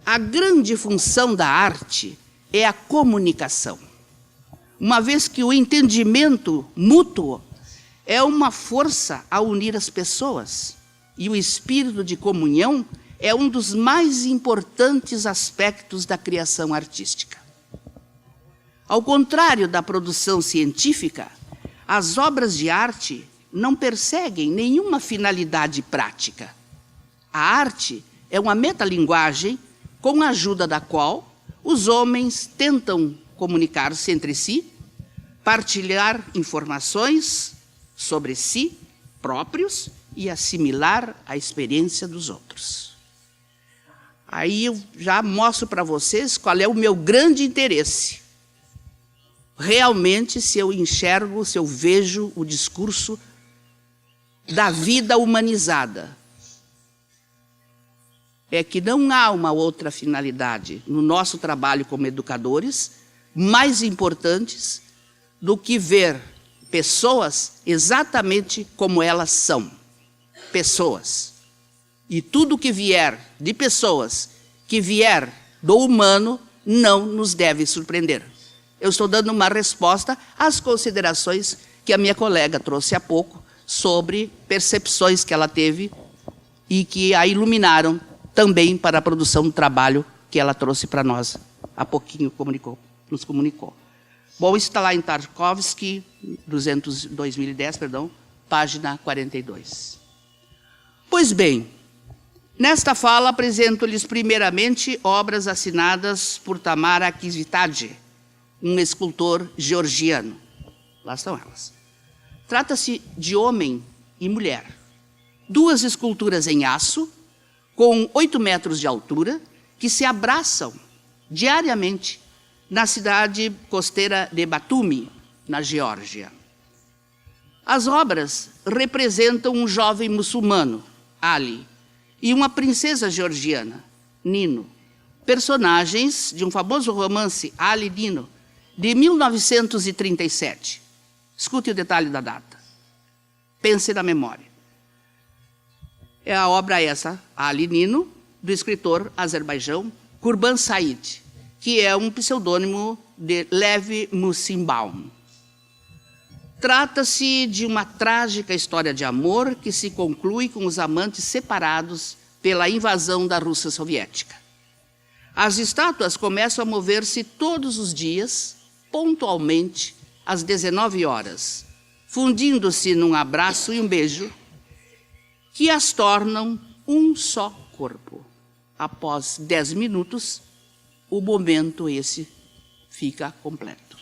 a grande função da arte é a comunicação, uma vez que o entendimento mútuo é uma força a unir as pessoas, e o espírito de comunhão é um dos mais importantes aspectos da criação artística. Ao contrário da produção científica, as obras de arte não perseguem nenhuma finalidade prática. A arte é uma metalinguagem com a ajuda da qual os homens tentam comunicar-se entre si, partilhar informações sobre si próprios e assimilar a experiência dos outros. Aí eu já mostro para vocês qual é o meu grande interesse. Realmente, se eu enxergo, se eu vejo o discurso da vida humanizada, é que não há uma outra finalidade no nosso trabalho como educadores mais importantes do que ver pessoas exatamente como elas são. Pessoas. E tudo que vier de pessoas, que vier do humano, não nos deve surpreender. Eu estou dando uma resposta às considerações que a minha colega trouxe há pouco sobre percepções que ela teve e que a iluminaram também para a produção do trabalho que ela trouxe para nós há pouquinho, nos comunicou. Bom, isso está lá em Tarkovsky, 2010, página 42. Pois bem, nesta fala apresento-lhes primeiramente obras assinadas por Tamara Akizitadze, um escultor georgiano. Lá estão elas. Trata-se de homem e mulher. 2 esculturas em aço, com 8 metros de altura, que se abraçam diariamente na cidade costeira de Batumi, na Geórgia. As obras representam um jovem muçulmano, Ali, e uma princesa georgiana, Nino, personagens de um famoso romance, Ali e Nino, de 1937. Escute o detalhe da data. Pense na memória. É a obra essa, Ali e Nino, do escritor Azerbaijão Kurban Said, que é um pseudônimo de Lev Mussimbaum. Trata-se de uma trágica história de amor que se conclui com os amantes separados pela invasão da Rússia soviética. As estátuas começam a mover-se todos os dias, pontualmente, às 19 horas, fundindo-se num abraço e um beijo que as tornam um só corpo. Após 10 minutos, o momento esse fica completo.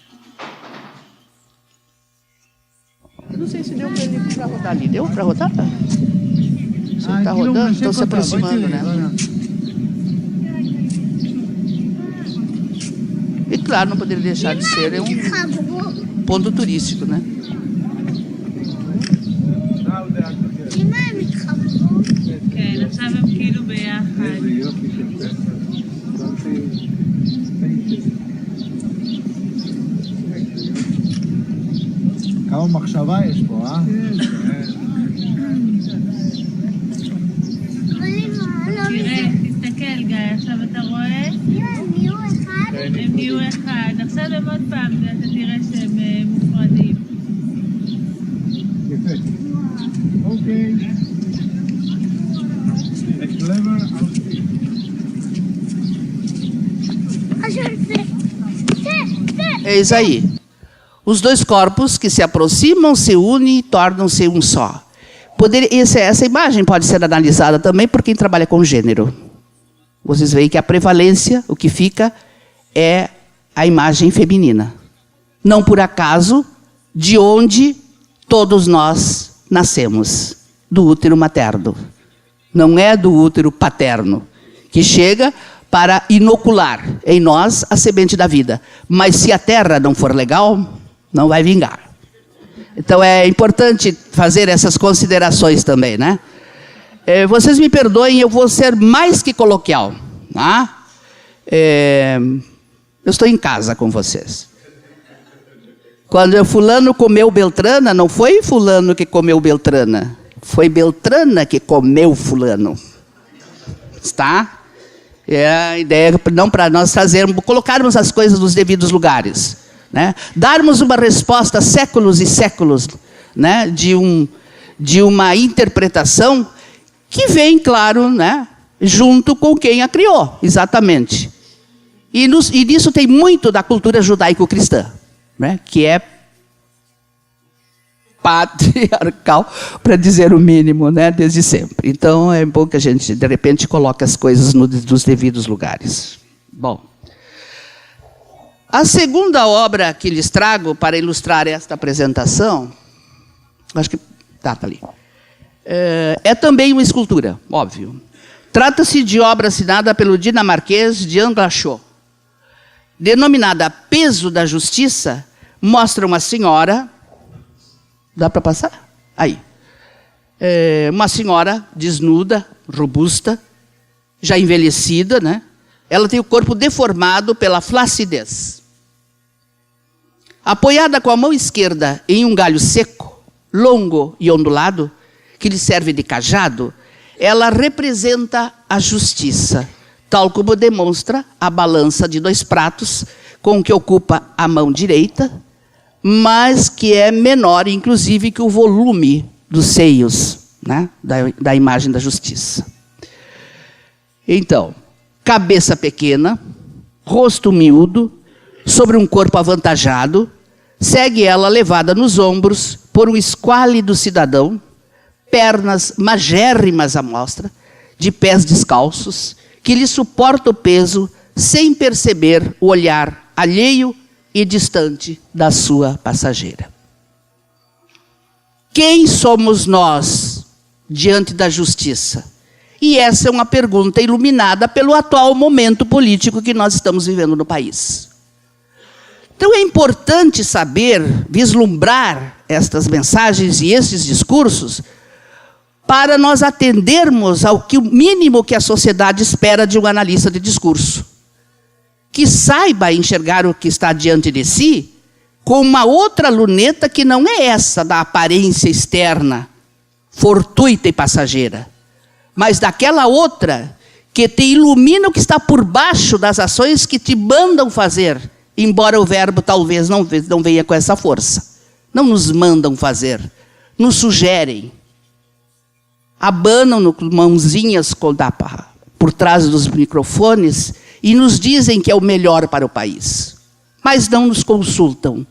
Eu não sei se deu para rodar ali. Deu para rodar? Se está rodando, estão se aproximando, né? E claro, não poderia deixar de ser um ponto turístico, né? כמה מחשבה יש פה, אה? תראה, תסתכל גיא, עכשיו אתה רואה? הם נהיו אחד. עכשיו הם עוד פעם, אתה תראה שהם מופרדים. יפה. אוקיי. clever outfit. É isso aí. Os 2 corpos que se aproximam, se unem e tornam-se um só. Essa imagem pode ser analisada também por quem trabalha com gênero. Vocês veem que a prevalência, o que fica, é a imagem feminina. Não por acaso, de onde todos nós nascemos, do útero materno. Não é do útero paterno, que chega para inocular em nós a semente da vida. Mas se a terra não for legal, não vai vingar. Então é importante fazer essas considerações também, né? Vocês me perdoem, eu vou ser mais que coloquial. Tá? Eu estou em casa com vocês. Quando fulano comeu Beltrana, não foi fulano que comeu Beltrana. Foi Beltrana que comeu fulano. Está? É a ideia, não para nós colocarmos as coisas nos devidos lugares. Né? Darmos uma resposta séculos e séculos, né? de uma interpretação que vem, claro, né? junto com quem a criou, exatamente. E nisso tem muito da cultura judaico-cristã, né? Que é patriarcal, para dizer o mínimo, né? Desde sempre. Então é bom que a gente, de repente, coloque as coisas nos devidos lugares. Bom. A segunda obra que lhes trago para ilustrar esta apresentação, acho que tá ali, é também uma escultura, óbvio. Trata-se de obra assinada pelo dinamarquês Jean Glachot. Denominada Peso da Justiça, mostra uma senhora, dá para passar? Aí. Uma senhora desnuda, robusta, já envelhecida, né? Ela tem o corpo deformado pela flacidez. Apoiada com a mão esquerda em um galho seco, longo e ondulado, que lhe serve de cajado, ela representa a justiça, tal como demonstra a balança de 2 pratos, com que ocupa a mão direita, mas que é menor, inclusive, que o volume dos seios, né, da imagem da justiça. Então, cabeça pequena, rosto miúdo, sobre um corpo avantajado, segue ela levada nos ombros por um esquálido cidadão, pernas magérrimas à mostra, de pés descalços, que lhe suporta o peso sem perceber o olhar alheio e distante da sua passageira. Quem somos nós diante da justiça? E essa é uma pergunta iluminada pelo atual momento político que nós estamos vivendo no país. Então é importante saber, vislumbrar estas mensagens e esses discursos para nós atendermos ao que o mínimo que a sociedade espera de um analista de discurso. Que saiba enxergar o que está diante de si com uma outra luneta que não é essa da aparência externa, fortuita e passageira, mas daquela outra que te ilumina o que está por baixo das ações que te mandam fazer, embora o verbo talvez não venha com essa força. Não nos mandam fazer, nos sugerem, abanam mãozinhas por trás dos microfones e nos dizem que é o melhor para o país. Mas não nos consultam,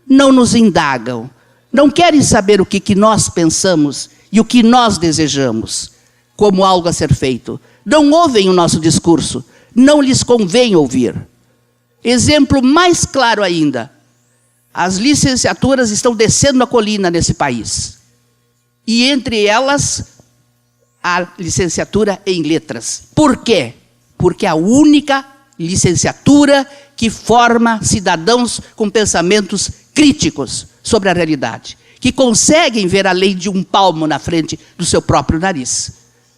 não nos indagam, não querem saber o que nós pensamos e o que nós desejamos como algo a ser feito. Não ouvem o nosso discurso, não lhes convém ouvir. Exemplo mais claro ainda, as licenciaturas estão descendo a colina nesse país. E entre elas, a licenciatura em letras. Por quê? Porque é a única licenciatura que forma cidadãos com pensamentos críticos sobre a realidade, que conseguem ver além de um palmo na frente do seu próprio nariz.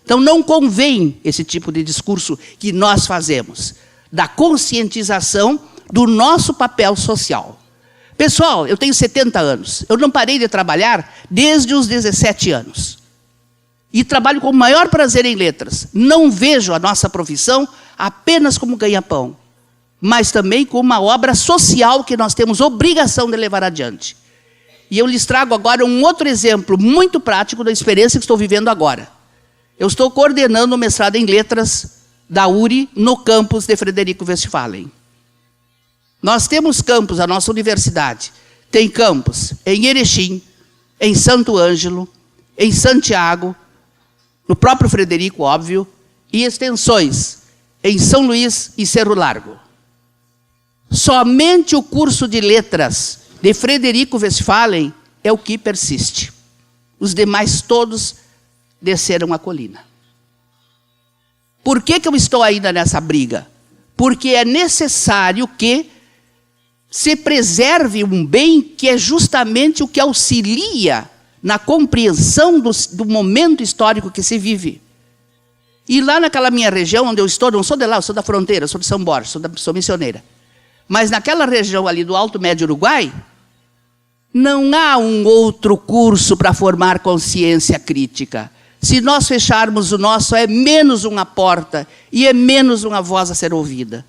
Então não convém esse tipo de discurso que nós fazemos, da conscientização do nosso papel social. Pessoal, eu tenho 70 anos, eu não parei de trabalhar desde os 17 anos. E trabalho com o maior prazer em letras. Não vejo a nossa profissão apenas como ganha-pão, mas também como uma obra social que nós temos obrigação de levar adiante. E eu lhes trago agora um outro exemplo muito prático da experiência que estou vivendo agora. Eu estou coordenando o mestrado em letras da URI no campus de Frederico Westphalen. Nós temos campus, a nossa universidade tem campus em Erechim, em Santo Ângelo, em Santiago, no próprio Frederico, óbvio, e extensões em São Luís e Cerro Largo. Somente o curso de letras de Frederico Westphalen é o que persiste. Os demais todos desceram a colina. Por que eu estou ainda nessa briga? Porque é necessário que se preserve um bem que é justamente o que auxilia na compreensão do momento histórico que se vive. E lá naquela minha região onde eu estou, não sou de lá, eu sou da fronteira, sou de São Borges, sou missioneira. Mas naquela região ali do Alto Médio Uruguai, não há um outro curso para formar consciência crítica. Se nós fecharmos o nosso, é menos uma porta e é menos uma voz a ser ouvida.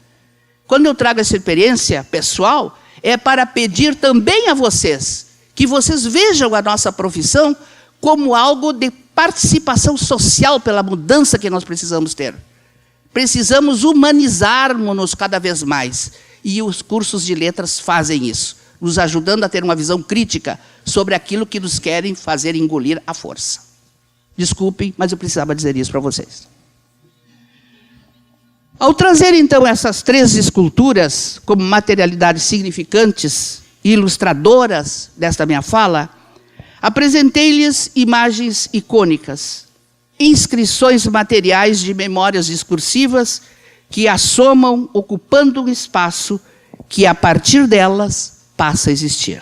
Quando eu trago essa experiência pessoal, é para pedir também a vocês, que vocês vejam a nossa profissão como algo de participação social pela mudança que nós precisamos ter. Precisamos humanizarmos-nos cada vez mais. E os cursos de letras fazem isso, nos ajudando a ter uma visão crítica sobre aquilo que nos querem fazer engolir à força. Desculpem, mas eu precisava dizer isso para vocês. Ao trazer, então, essas 3 esculturas como materialidades significantes e ilustradoras desta minha fala, apresentei-lhes imagens icônicas, inscrições materiais de memórias discursivas que assomam ocupando um espaço que, a partir delas, passa a existir.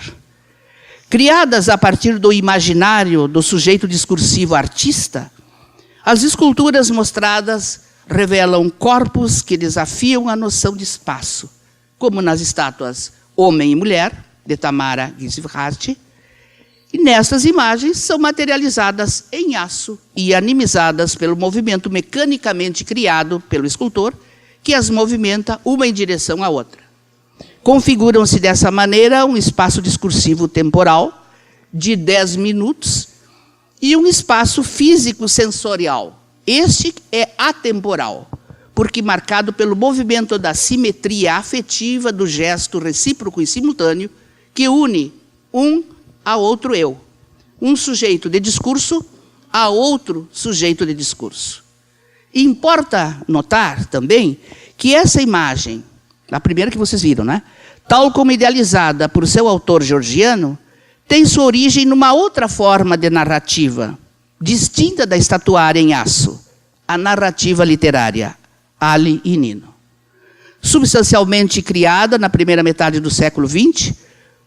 Criadas a partir do imaginário do sujeito discursivo artista, as esculturas mostradas revelam corpos que desafiam a noção de espaço, como nas estátuas Homem e Mulher, de Tamara Gisvhart, e nestas imagens são materializadas em aço e animizadas pelo movimento mecanicamente criado pelo escultor, que as movimenta uma em direção à outra. Configuram-se dessa maneira um espaço discursivo temporal de 10 minutos e um espaço físico sensorial. Este é atemporal, porque marcado pelo movimento da simetria afetiva do gesto recíproco e simultâneo que une um a outro eu, um sujeito de discurso a outro sujeito de discurso. E importa notar também que essa imagem, a primeira que vocês viram, né? Tal como idealizada por seu autor georgiano, tem sua origem numa outra forma de narrativa, distinta da estatuária em aço, a narrativa literária, Ali e Nino. Substancialmente criada na primeira metade do século XX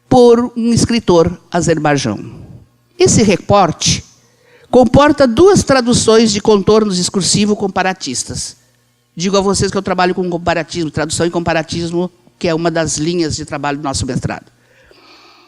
por um escritor azerbaijão. Esse reporte comporta 2 traduções de contornos discursivo-comparatistas. Digo a vocês que eu trabalho com comparatismo, tradução e comparatismo, que é uma das linhas de trabalho do nosso mestrado.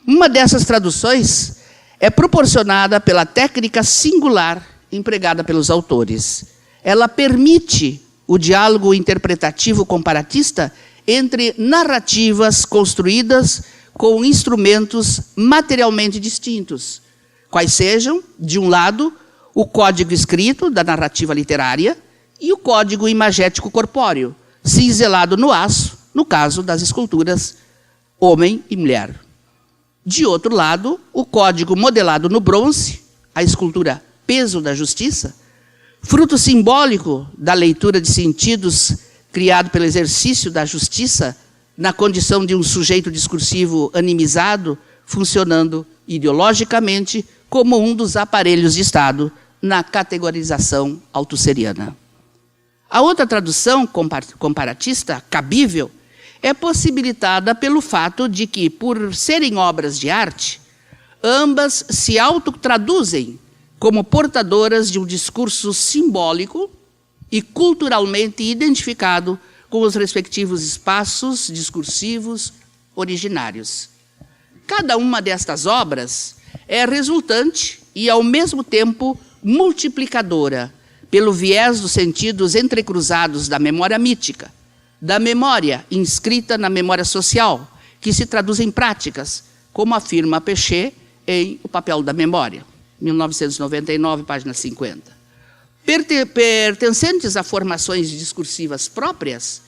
Uma dessas traduções é proporcionada pela técnica singular empregada pelos autores. Ela permite o diálogo interpretativo comparatista entre narrativas construídas com instrumentos materialmente distintos, quais sejam, de um lado, o código escrito da narrativa literária e o código imagético corpóreo, cinzelado no aço, no caso das esculturas Homem e Mulher. De outro lado, o código modelado no bronze, a escultura Peso da Justiça, fruto simbólico da leitura de sentidos criado pelo exercício da justiça na condição de um sujeito discursivo animizado, funcionando ideologicamente como um dos aparelhos de Estado na categorização autosseriana. A outra tradução comparatista, cabível, é possibilitada pelo fato de que, por serem obras de arte, ambas se autotraduzem como portadoras de um discurso simbólico e culturalmente identificado com os respectivos espaços discursivos originários. Cada uma destas obras é resultante e, ao mesmo tempo, multiplicadora, pelo viés dos sentidos entrecruzados da memória mítica, da memória inscrita na memória social, que se traduz em práticas, como afirma Péchet em O Papel da Memória, 1999, página 50. Pertencentes a formações discursivas próprias,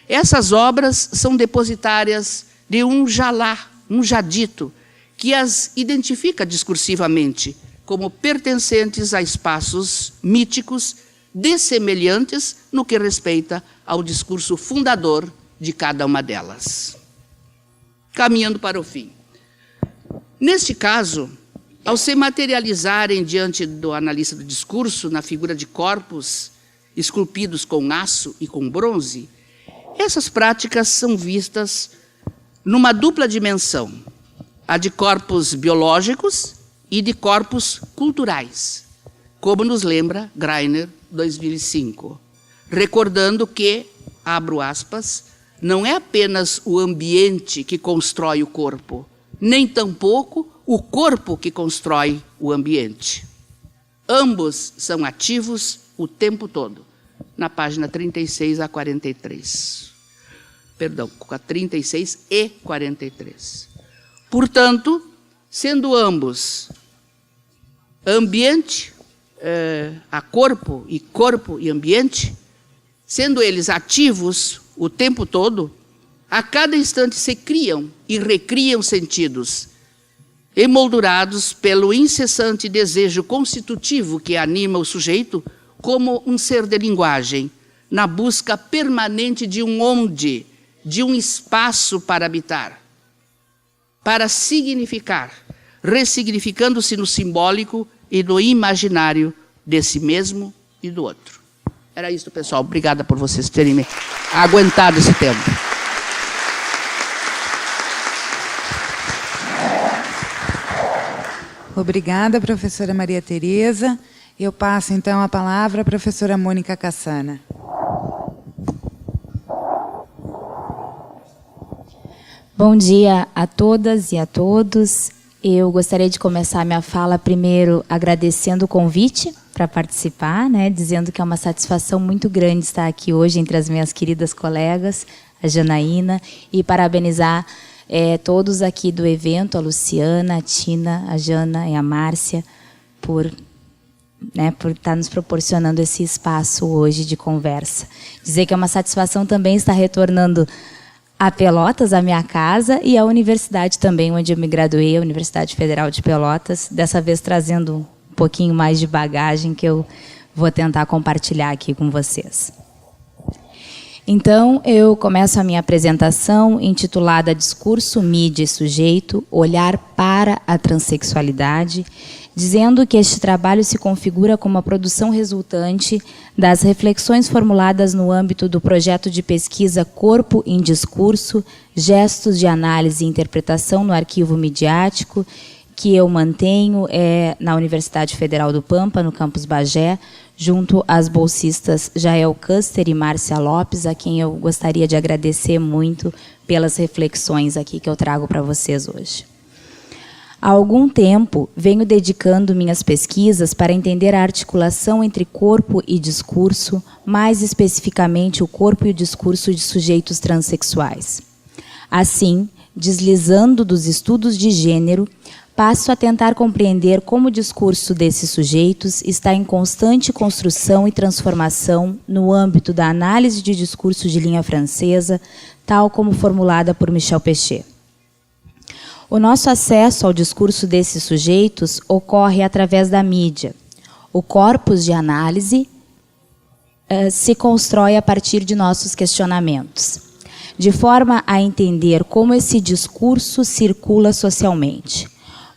essas obras são depositárias de um jalá, um jadito, que as identifica discursivamente como pertencentes a espaços míticos dessemelhantes no que respeita ao discurso fundador de cada uma delas. caminhando para o fim. Neste caso, ao se materializarem diante do analista do discurso na figura de corpos esculpidos com aço e com bronze, essas práticas são vistas numa dupla dimensão, a de corpos biológicos e de corpos culturais, como nos lembra Greiner, 2005, recordando que, abro aspas, não é apenas o ambiente que constrói o corpo, nem tampouco o corpo que constrói o ambiente. Ambos são ativos o tempo todo, na página 36 a 43. Perdão, 36 e 43. Portanto, sendo ambos ambiente, a corpo e ambiente, sendo eles ativos o tempo todo, a cada instante se criam e recriam sentidos, emoldurados pelo incessante desejo constitutivo que anima o sujeito como um ser de linguagem, na busca permanente de um onde, de um espaço para habitar, para significar, ressignificando-se no simbólico e no imaginário desse mesmo e do outro. Era isso, pessoal. Obrigada por vocês terem me aguentado esse tempo. Obrigada, professora Maria Tereza. Eu passo, então, a palavra à professora Mônica Cassana. Bom dia a todas e a todos. Eu gostaria de começar minha fala primeiro agradecendo o convite para participar, dizendo que é uma satisfação muito grande estar aqui hoje entre as minhas queridas colegas, a Janaína, e parabenizar todos aqui do evento, a Luciana, a Tina, a Jana e a Márcia, por estar nos proporcionando esse espaço hoje de conversa. Dizer que é uma satisfação também estar retornando a Pelotas, a minha casa, e a universidade também, onde eu me graduei, a Universidade Federal de Pelotas, dessa vez trazendo um pouquinho mais de bagagem que eu vou tentar compartilhar aqui com vocês. Então, eu começo a minha apresentação intitulada Discurso, Mídia e Sujeito, Olhar para a Transsexualidade, dizendo que este trabalho se configura como a produção resultante das reflexões formuladas no âmbito do projeto de pesquisa Corpo em Discurso, Gestos de Análise e Interpretação no Arquivo Midiático, que eu mantenho na Universidade Federal do Pampa, no campus Bagé, junto às bolsistas Jael Custer e Márcia Lopes, a quem eu gostaria de agradecer muito pelas reflexões aqui que eu trago para vocês hoje. Há algum tempo, venho dedicando minhas pesquisas para entender a articulação entre corpo e discurso, mais especificamente o corpo e o discurso de sujeitos transexuais. Assim, deslizando dos estudos de gênero, passo a tentar compreender como o discurso desses sujeitos está em constante construção e transformação no âmbito da análise de discurso de linha francesa, tal como formulada por Michel Pechet. O nosso acesso ao discurso desses sujeitos ocorre através da mídia. O corpus de análise se constrói a partir de nossos questionamentos, de forma a entender como esse discurso circula socialmente.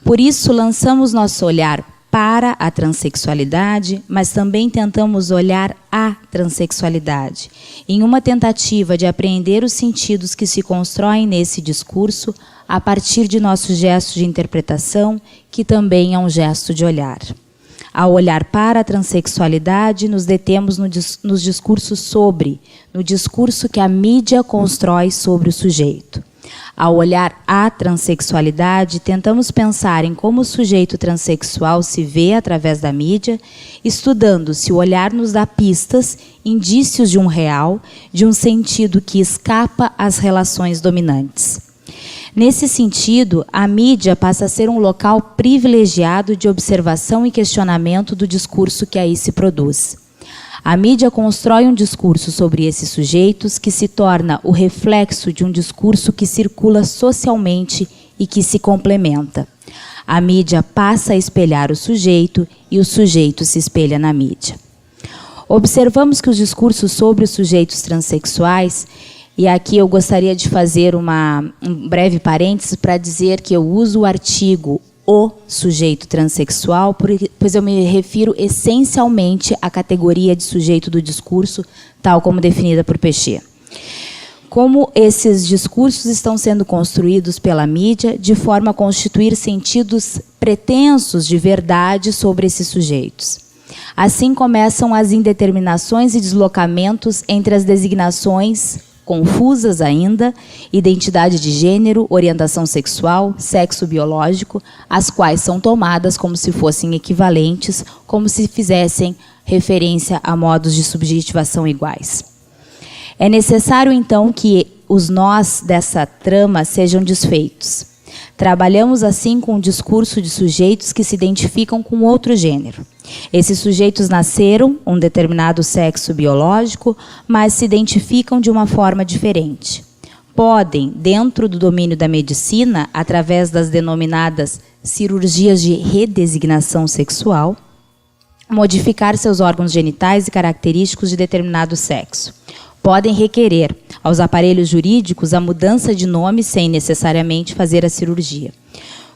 Por isso, lançamos nosso olhar para a transexualidade, mas também tentamos olhar a transexualidade, em uma tentativa de apreender os sentidos que se constroem nesse discurso a partir de nosso gesto de interpretação, que também é um gesto de olhar. Ao olhar para a transexualidade, nos detemos nos discursos sobre, no discurso que a mídia constrói sobre o sujeito. Ao olhar a transexualidade, tentamos pensar em como o sujeito transexual se vê através da mídia, estudando se o olhar nos dá pistas, indícios de um real, de um sentido que escapa às relações dominantes. Nesse sentido, a mídia passa a ser um local privilegiado de observação e questionamento do discurso que aí se produz. A mídia constrói um discurso sobre esses sujeitos que se torna o reflexo de um discurso que circula socialmente e que se complementa. A mídia passa a espelhar o sujeito e o sujeito se espelha na mídia. Observamos que os discursos sobre os sujeitos transexuais E aqui eu gostaria de fazer um breve parênteses para dizer que eu uso o artigo "o sujeito transexual", pois eu me refiro essencialmente à categoria de sujeito do discurso, tal como definida por Péchet. Como esses discursos estão sendo construídos pela mídia de forma a constituir sentidos pretensos de verdade sobre esses sujeitos. Assim começam as indeterminações e deslocamentos entre as designações confusas ainda, identidade de gênero, orientação sexual, sexo biológico, as quais são tomadas como se fossem equivalentes, como se fizessem referência a modos de subjetivação iguais. É necessário, então, que os nós dessa trama sejam desfeitos. Trabalhamos assim com o discurso de sujeitos que se identificam com outro gênero. Esses sujeitos nasceram um determinado sexo biológico, mas se identificam de uma forma diferente. Podem, dentro do domínio da medicina, através das denominadas cirurgias de redesignação sexual, modificar seus órgãos genitais e característicos de determinado sexo. Podem requerer aos aparelhos jurídicos a mudança de nome sem necessariamente fazer a cirurgia.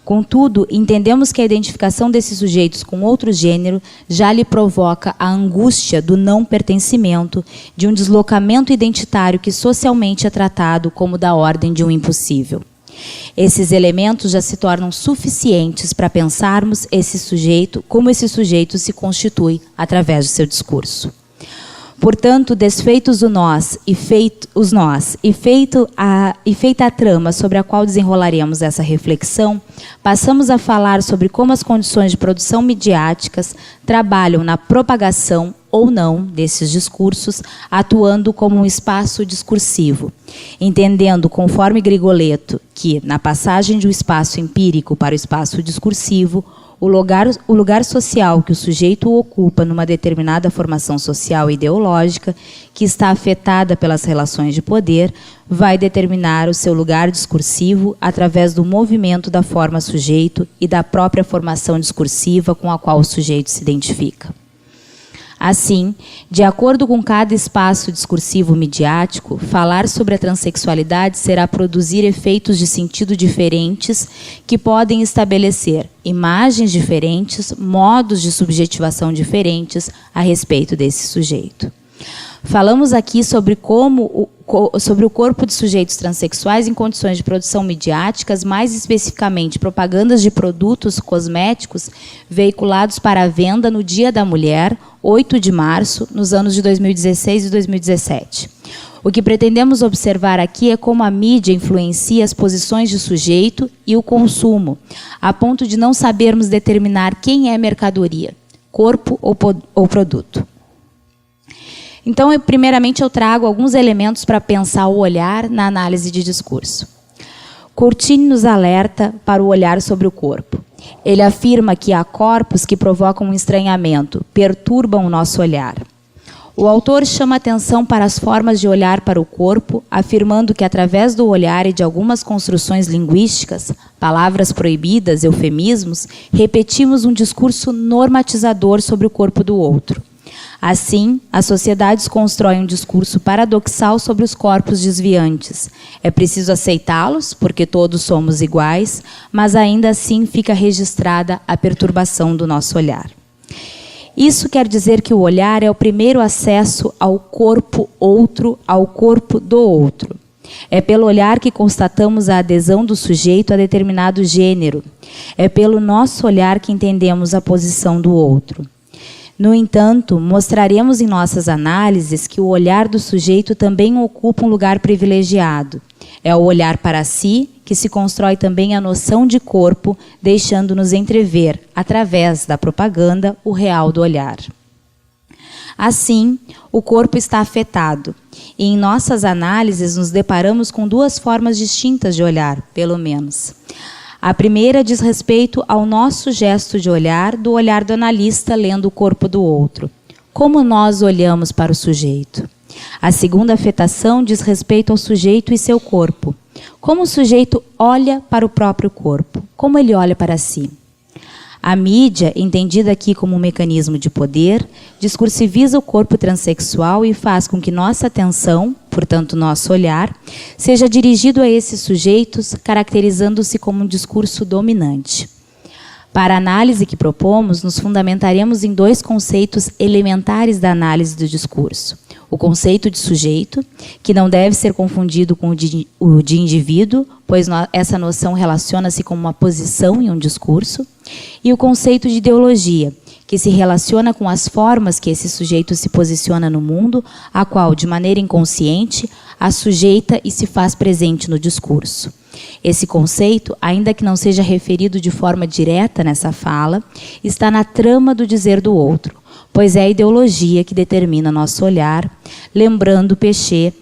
Contudo, entendemos que a identificação desses sujeitos com outro gênero já lhe provoca a angústia do não pertencimento, de um deslocamento identitário que socialmente é tratado como da ordem de um impossível. Esses elementos já se tornam suficientes para pensarmos esse sujeito, como esse sujeito se constitui através do seu discurso. Portanto, desfeitos os nós e feita a trama sobre a qual desenrolaremos essa reflexão, passamos a falar sobre como as condições de produção midiáticas trabalham na propagação ou não desses discursos, atuando como um espaço discursivo, entendendo, conforme Grigoletto, que, na passagem de um espaço empírico para o espaço discursivo, o lugar social que o sujeito ocupa numa determinada formação social e ideológica, que está afetada pelas relações de poder, vai determinar o seu lugar discursivo através do movimento da forma sujeito e da própria formação discursiva com a qual o sujeito se identifica. Assim, de acordo com cada espaço discursivo midiático, falar sobre a transexualidade será produzir efeitos de sentido diferentes que podem estabelecer imagens diferentes, modos de subjetivação diferentes a respeito desse sujeito. Falamos aqui sobre o corpo de sujeitos transexuais em condições de produção midiáticas, mais especificamente propagandas de produtos cosméticos veiculados para a venda no Dia da Mulher, 8 de março, nos anos de 2016 e 2017. O que pretendemos observar aqui é como a mídia influencia as posições de sujeito e o consumo, a ponto de não sabermos determinar quem é mercadoria, corpo ou produto. Então, primeiramente, eu trago alguns elementos para pensar o olhar na análise de discurso. Courtine nos alerta para o olhar sobre o corpo. Ele afirma que há corpos que provocam um estranhamento, perturbam o nosso olhar. O autor chama atenção para as formas de olhar para o corpo, afirmando que, através do olhar e de algumas construções linguísticas, palavras proibidas, eufemismos, repetimos um discurso normatizador sobre o corpo do outro. Assim, as sociedades constroem um discurso paradoxal sobre os corpos desviantes. É preciso aceitá-los, porque todos somos iguais, mas ainda assim fica registrada a perturbação do nosso olhar. Isso quer dizer que o olhar é o primeiro acesso ao corpo outro, ao corpo do outro. É pelo olhar que constatamos a adesão do sujeito a determinado gênero. É pelo nosso olhar que entendemos a posição do outro. No entanto, mostraremos em nossas análises que o olhar do sujeito também ocupa um lugar privilegiado. É o olhar para si que se constrói também a noção de corpo, deixando-nos entrever, através da propaganda, o real do olhar. Assim, o corpo está afetado, e em nossas análises nos deparamos com duas formas distintas de olhar, pelo menos. A primeira diz respeito ao nosso gesto de olhar, do olhar do analista lendo o corpo do outro. Como nós olhamos para o sujeito. A segunda afetação diz respeito ao sujeito e seu corpo. Como o sujeito olha para o próprio corpo. Como ele olha para si. A mídia, entendida aqui como um mecanismo de poder, discursiviza o corpo transexual e faz com que nossa atenção, portanto, nosso olhar, seja dirigido a esses sujeitos, caracterizando-se como um discurso dominante. Para a análise que propomos, nos fundamentaremos em dois conceitos elementares da análise do discurso. O conceito de sujeito, que não deve ser confundido com o de indivíduo, pois essa noção relaciona-se com uma posição em um discurso, e o conceito de ideologia, que se relaciona com as formas que esse sujeito se posiciona no mundo, a qual, de maneira inconsciente, a sujeita e se faz presente no discurso. Esse conceito, ainda que não seja referido de forma direta nessa fala, está na trama do dizer do outro, pois é a ideologia que determina nosso olhar, lembrando Péchet,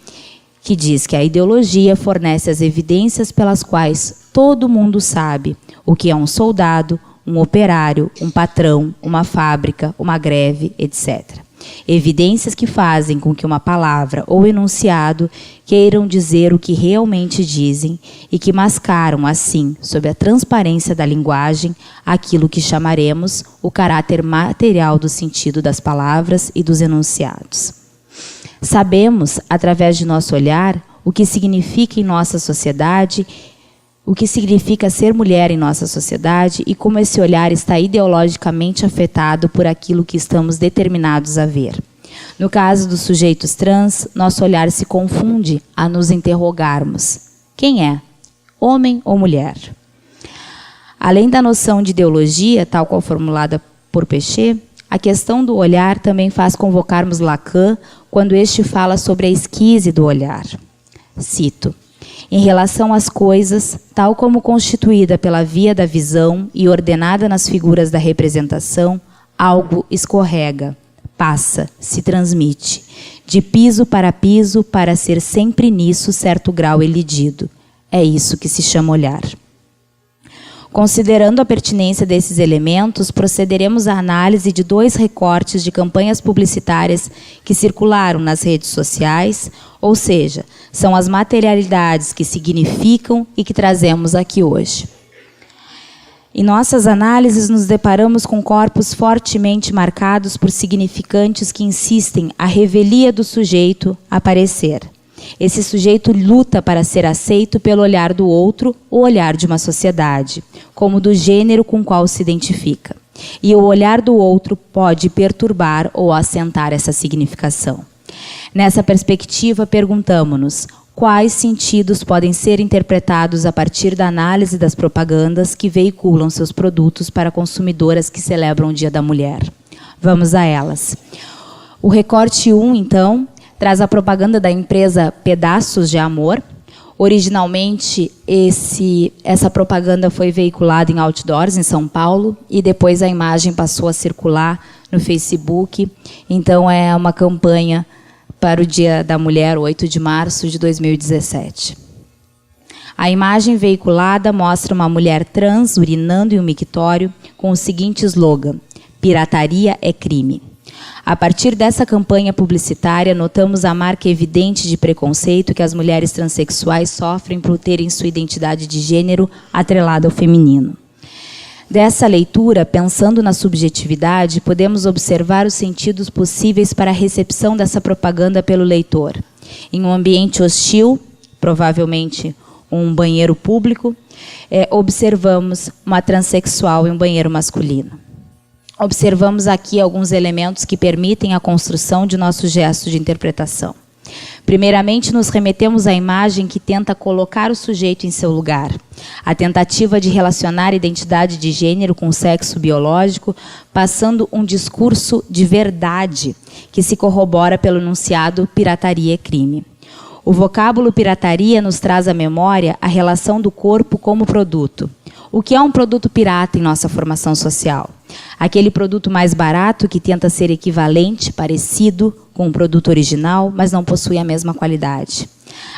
que diz que a ideologia fornece as evidências pelas quais todo mundo sabe o que é um soldado, um operário, um patrão, uma fábrica, uma greve, etc. Evidências que fazem com que uma palavra ou enunciado queiram dizer o que realmente dizem e que mascaram, assim, sob a transparência da linguagem, aquilo que chamaremos o caráter material do sentido das palavras e dos enunciados. Sabemos, através de nosso olhar, o que significa em nossa sociedade, o que significa ser mulher em nossa sociedade e como esse olhar está ideologicamente afetado por aquilo que estamos determinados a ver. No caso dos sujeitos trans, nosso olhar se confunde a nos interrogarmos: quem é? Homem ou mulher? Além da noção de ideologia, tal qual formulada por Péchet, a questão do olhar também faz convocarmos Lacan quando este fala sobre a esquise do olhar. Cito: em relação às coisas, tal como constituída pela via da visão e ordenada nas figuras da representação, algo escorrega, passa, se transmite, de piso para ser sempre nisso certo grau elidido. É isso que se chama olhar. Considerando a pertinência desses elementos, procederemos à análise de dois recortes de campanhas publicitárias que circularam nas redes sociais, ou seja, são as materialidades que significam e que trazemos aqui hoje. Em nossas análises, nos deparamos com corpos fortemente marcados por significantes que insistem a revelia do sujeito aparecer. Esse sujeito luta para ser aceito pelo olhar do outro, o olhar de uma sociedade, como do gênero com o qual se identifica. E o olhar do outro pode perturbar ou assentar essa significação. Nessa perspectiva, perguntamo-nos: quais sentidos podem ser interpretados a partir da análise das propagandas que veiculam seus produtos para consumidoras que celebram o Dia da Mulher? Vamos a elas. O recorte 1, então, traz a propaganda da empresa Pedaços de Amor. Originalmente, essa propaganda foi veiculada em outdoors em São Paulo e depois a imagem passou a circular no Facebook. Então, é uma campanha para o Dia da Mulher, 8 de março de 2017. A imagem veiculada mostra uma mulher trans urinando em um mictório com o seguinte slogan: pirataria é crime. A partir dessa campanha publicitária, notamos a marca evidente de preconceito que as mulheres transexuais sofrem por terem sua identidade de gênero atrelada ao feminino. Dessa leitura, pensando na subjetividade, podemos observar os sentidos possíveis para a recepção dessa propaganda pelo leitor. Em um ambiente hostil, provavelmente um banheiro público, observamos uma transexual em um banheiro masculino. Observamos aqui alguns elementos que permitem a construção de nosso gesto de interpretação. Primeiramente, nos remetemos à imagem que tenta colocar o sujeito em seu lugar. A tentativa de relacionar a identidade de gênero com o sexo biológico, passando um discurso de verdade que se corrobora pelo enunciado pirataria é crime. O vocábulo pirataria nos traz à memória a relação do corpo como produto. O que é um produto pirata em nossa formação social? Aquele produto mais barato que tenta ser equivalente, parecido com o produto original, mas não possui a mesma qualidade.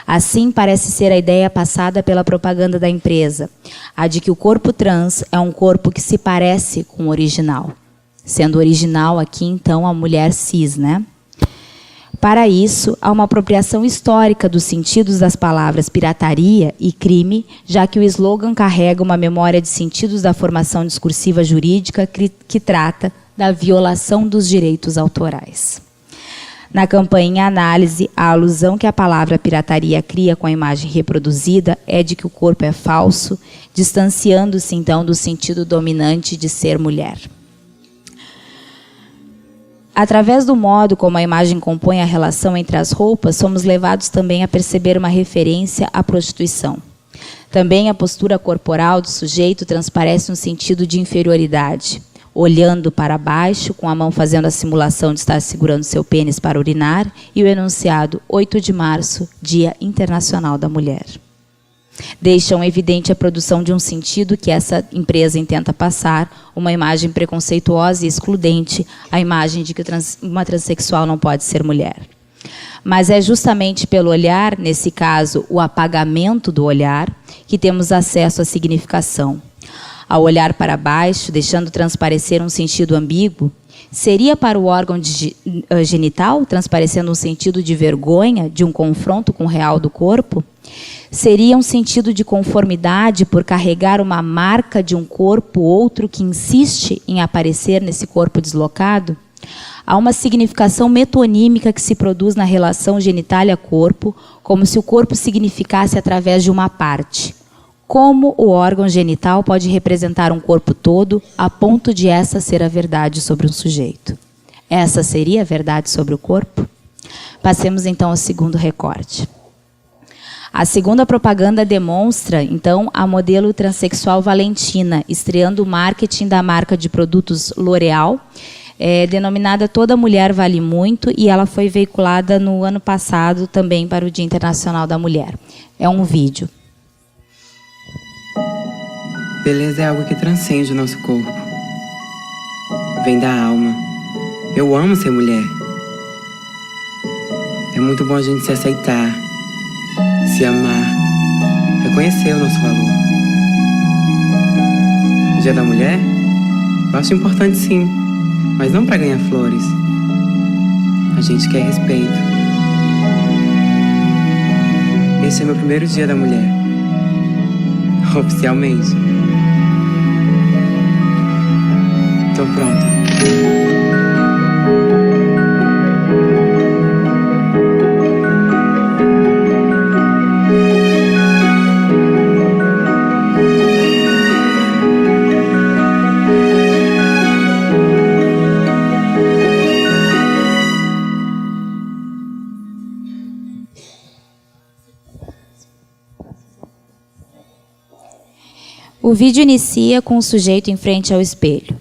Assim parece ser a ideia passada pela propaganda da empresa, a de que o corpo trans é um corpo que se parece com o original. Sendo original aqui, então, a mulher cis, né? Para isso, há uma apropriação histórica dos sentidos das palavras pirataria e crime, já que o slogan carrega uma memória de sentidos da formação discursiva jurídica que trata da violação dos direitos autorais. Na campainha Análise, a alusão que a palavra pirataria cria com a imagem reproduzida é de que o corpo é falso, distanciando-se, então, do sentido dominante de ser mulher. Através do modo como a imagem compõe a relação entre as roupas, somos levados também a perceber uma referência à prostituição. Também a postura corporal do sujeito transparece um sentido de inferioridade, olhando para baixo, com a mão fazendo a simulação de estar segurando seu pênis para urinar, e o enunciado 8 de março, Dia Internacional da Mulher. Deixam evidente a produção de um sentido que essa empresa intenta passar, uma imagem preconceituosa e excludente, a imagem de que uma transexual não pode ser mulher. Mas é justamente pelo olhar, nesse caso, o apagamento do olhar, que temos acesso à significação. Ao olhar para baixo, deixando transparecer um sentido ambíguo, seria para o órgão genital, transparecendo um sentido de vergonha, de um confronto com o real do corpo? Seria um sentido de conformidade por carregar uma marca de um corpo outro que insiste em aparecer nesse corpo deslocado? Há uma significação metonímica que se produz na relação genitália-corpo, como se o corpo significasse através de uma parte. Como o órgão genital pode representar um corpo todo a ponto de essa ser a verdade sobre um sujeito? Essa seria a verdade sobre o corpo? Passemos então ao segundo recorte. A segunda propaganda demonstra, então, a modelo transexual Valentina, estreando o marketing da marca de produtos L'Oréal, denominada Toda Mulher Vale Muito, e ela foi veiculada no ano passado também para o Dia Internacional da Mulher. É um vídeo. Beleza é algo que transcende o nosso corpo. Vem da alma. Eu amo ser mulher. É muito bom a gente se aceitar, se amar, reconhecer o nosso valor. Dia da Mulher? Eu acho importante sim, mas não para ganhar flores. A gente quer respeito. Esse é meu primeiro Dia da Mulher. Oficialmente. Tô pronta. O vídeo inicia com o sujeito em frente ao espelho.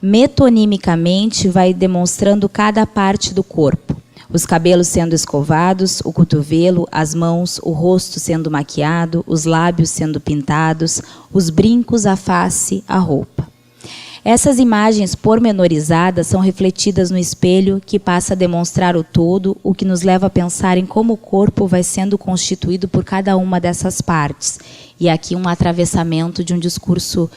Metonimicamente vai demonstrando cada parte do corpo. Os cabelos sendo escovados, o cotovelo, as mãos, o rosto sendo maquiado, os lábios sendo pintados, os brincos, a face, a roupa. Essas imagens pormenorizadas são refletidas no espelho, que passa a demonstrar o todo, o que nos leva a pensar em como o corpo vai sendo constituído por cada uma dessas partes. E aqui um atravessamento de um discurso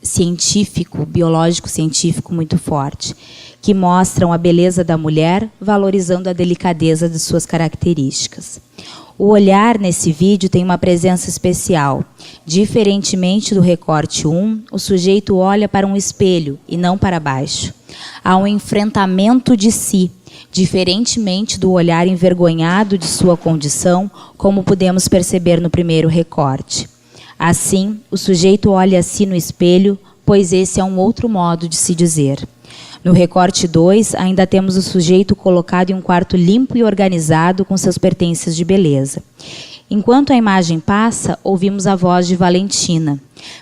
científico, biológico-científico muito forte, que mostram a beleza da mulher, valorizando a delicadeza de suas características. O olhar nesse vídeo tem uma presença especial. Diferentemente do recorte 1, o sujeito olha para um espelho e não para baixo. Há um enfrentamento de si, diferentemente do olhar envergonhado de sua condição, como podemos perceber no primeiro recorte. Assim, o sujeito olha a si no espelho, pois esse é um outro modo de se dizer. No recorte 2, ainda temos o sujeito colocado em um quarto limpo e organizado com seus pertences de beleza. Enquanto a imagem passa, ouvimos a voz de Valentina.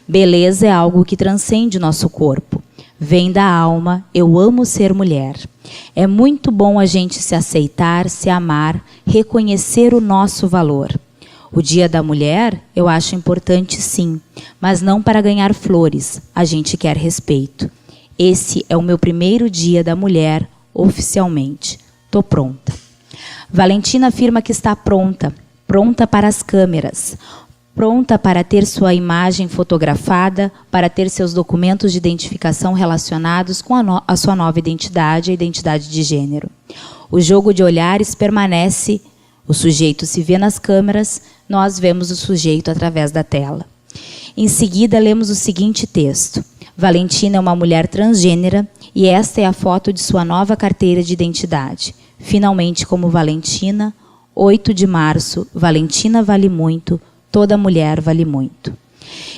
Beleza é algo que transcende o nosso corpo. Vem da alma, eu amo ser mulher. É muito bom a gente se aceitar, se amar, reconhecer o nosso valor. O Dia da Mulher, eu acho importante sim, mas não para ganhar flores, a gente quer respeito. Esse é o meu primeiro Dia da Mulher, oficialmente. Tô pronta. Valentina afirma que está pronta, pronta para as câmeras, pronta para ter sua imagem fotografada, para ter seus documentos de identificação relacionados com a sua nova identidade, a identidade de gênero. O jogo de olhares permanece, o sujeito se vê nas câmeras, nós vemos o sujeito através da tela. Em seguida, lemos o seguinte texto. Valentina é uma mulher transgênera e esta é a foto de sua nova carteira de identidade. finalmente como Valentina, 8 de março, Valentina vale muito, toda mulher vale muito.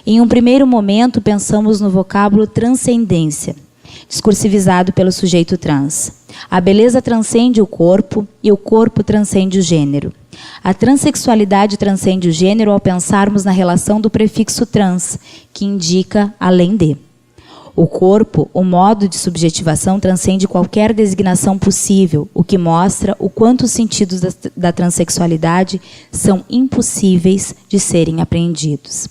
Em um primeiro momento, pensamos no vocábulo transcendência, discursivizado pelo sujeito trans. A beleza transcende o corpo e o corpo transcende o gênero. A transexualidade transcende o gênero ao pensarmos na relação do prefixo trans, que indica além de. O corpo, o modo de subjetivação, transcende qualquer designação possível, o que mostra o quanto os sentidos da transexualidade são impossíveis de serem apreendidos.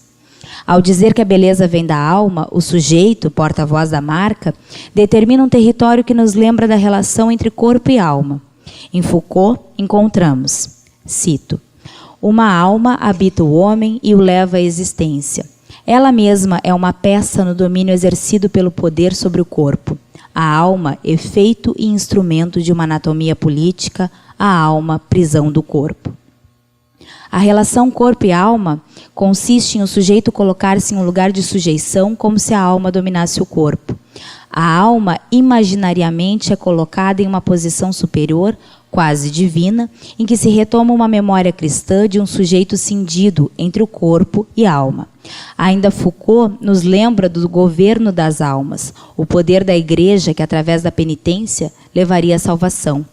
Ao dizer que a beleza vem da alma, o sujeito, porta-voz da marca, determina um território que nos lembra da relação entre corpo e alma. Em Foucault, encontramos, cito, uma alma habita o homem e o leva à existência. Ela mesma é uma peça no domínio exercido pelo poder sobre o corpo. A alma, efeito e instrumento de uma anatomia política, a alma, prisão do corpo. A relação corpo e alma consiste em o sujeito colocar-se em um lugar de sujeição como se a alma dominasse o corpo. A alma imaginariamente é colocada em uma posição superior, quase divina, em que se retoma uma memória cristã de um sujeito cindido entre o corpo e a alma. Ainda Foucault nos lembra do governo das almas, o poder da igreja que, através da penitência, levaria à salvação.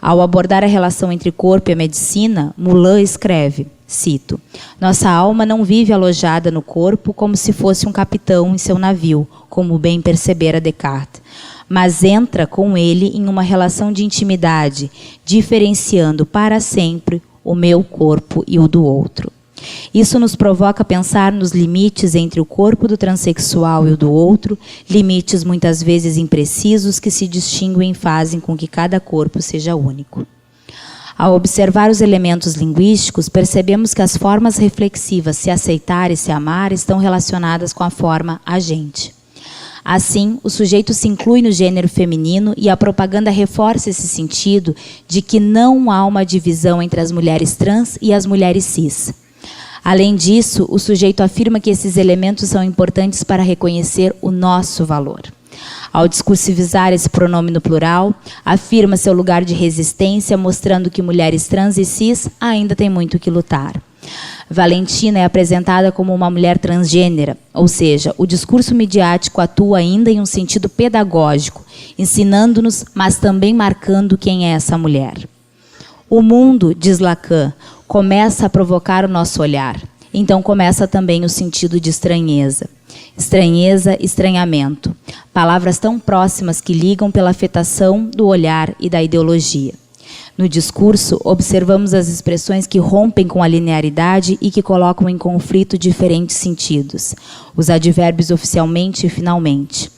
Ao abordar a relação entre corpo e a medicina, Moulin escreve, cito, nossa alma não vive alojada no corpo como se fosse um capitão em seu navio, como bem percebera Descartes, mas entra com ele em uma relação de intimidade, diferenciando para sempre o meu corpo e o do outro. Isso nos provoca pensar nos limites entre o corpo do transexual e o do outro, limites muitas vezes imprecisos que se distinguem e fazem com que cada corpo seja único. Ao observar os elementos linguísticos, percebemos que as formas reflexivas se aceitar e se amar estão relacionadas com a forma agente. Assim, o sujeito se inclui no gênero feminino e a propaganda reforça esse sentido de que não há uma divisão entre as mulheres trans e as mulheres cis. Além disso, o sujeito afirma que esses elementos são importantes para reconhecer o nosso valor. Ao discursivizar esse pronome no plural, afirma seu lugar de resistência, mostrando que mulheres trans e cis ainda têm muito que lutar. Valentina é apresentada como uma mulher transgênera, ou seja, o discurso midiático atua ainda em um sentido pedagógico, ensinando-nos, mas também marcando quem é essa mulher. O mundo, diz Lacan, começa a provocar o nosso olhar. Então começa também o sentido de estranheza. Estranheza, estranhamento. Palavras tão próximas que ligam pela afetação do olhar e da ideologia. No discurso, observamos as expressões que rompem com a linearidade e que colocam em conflito diferentes sentidos. Os advérbios oficialmente e finalmente.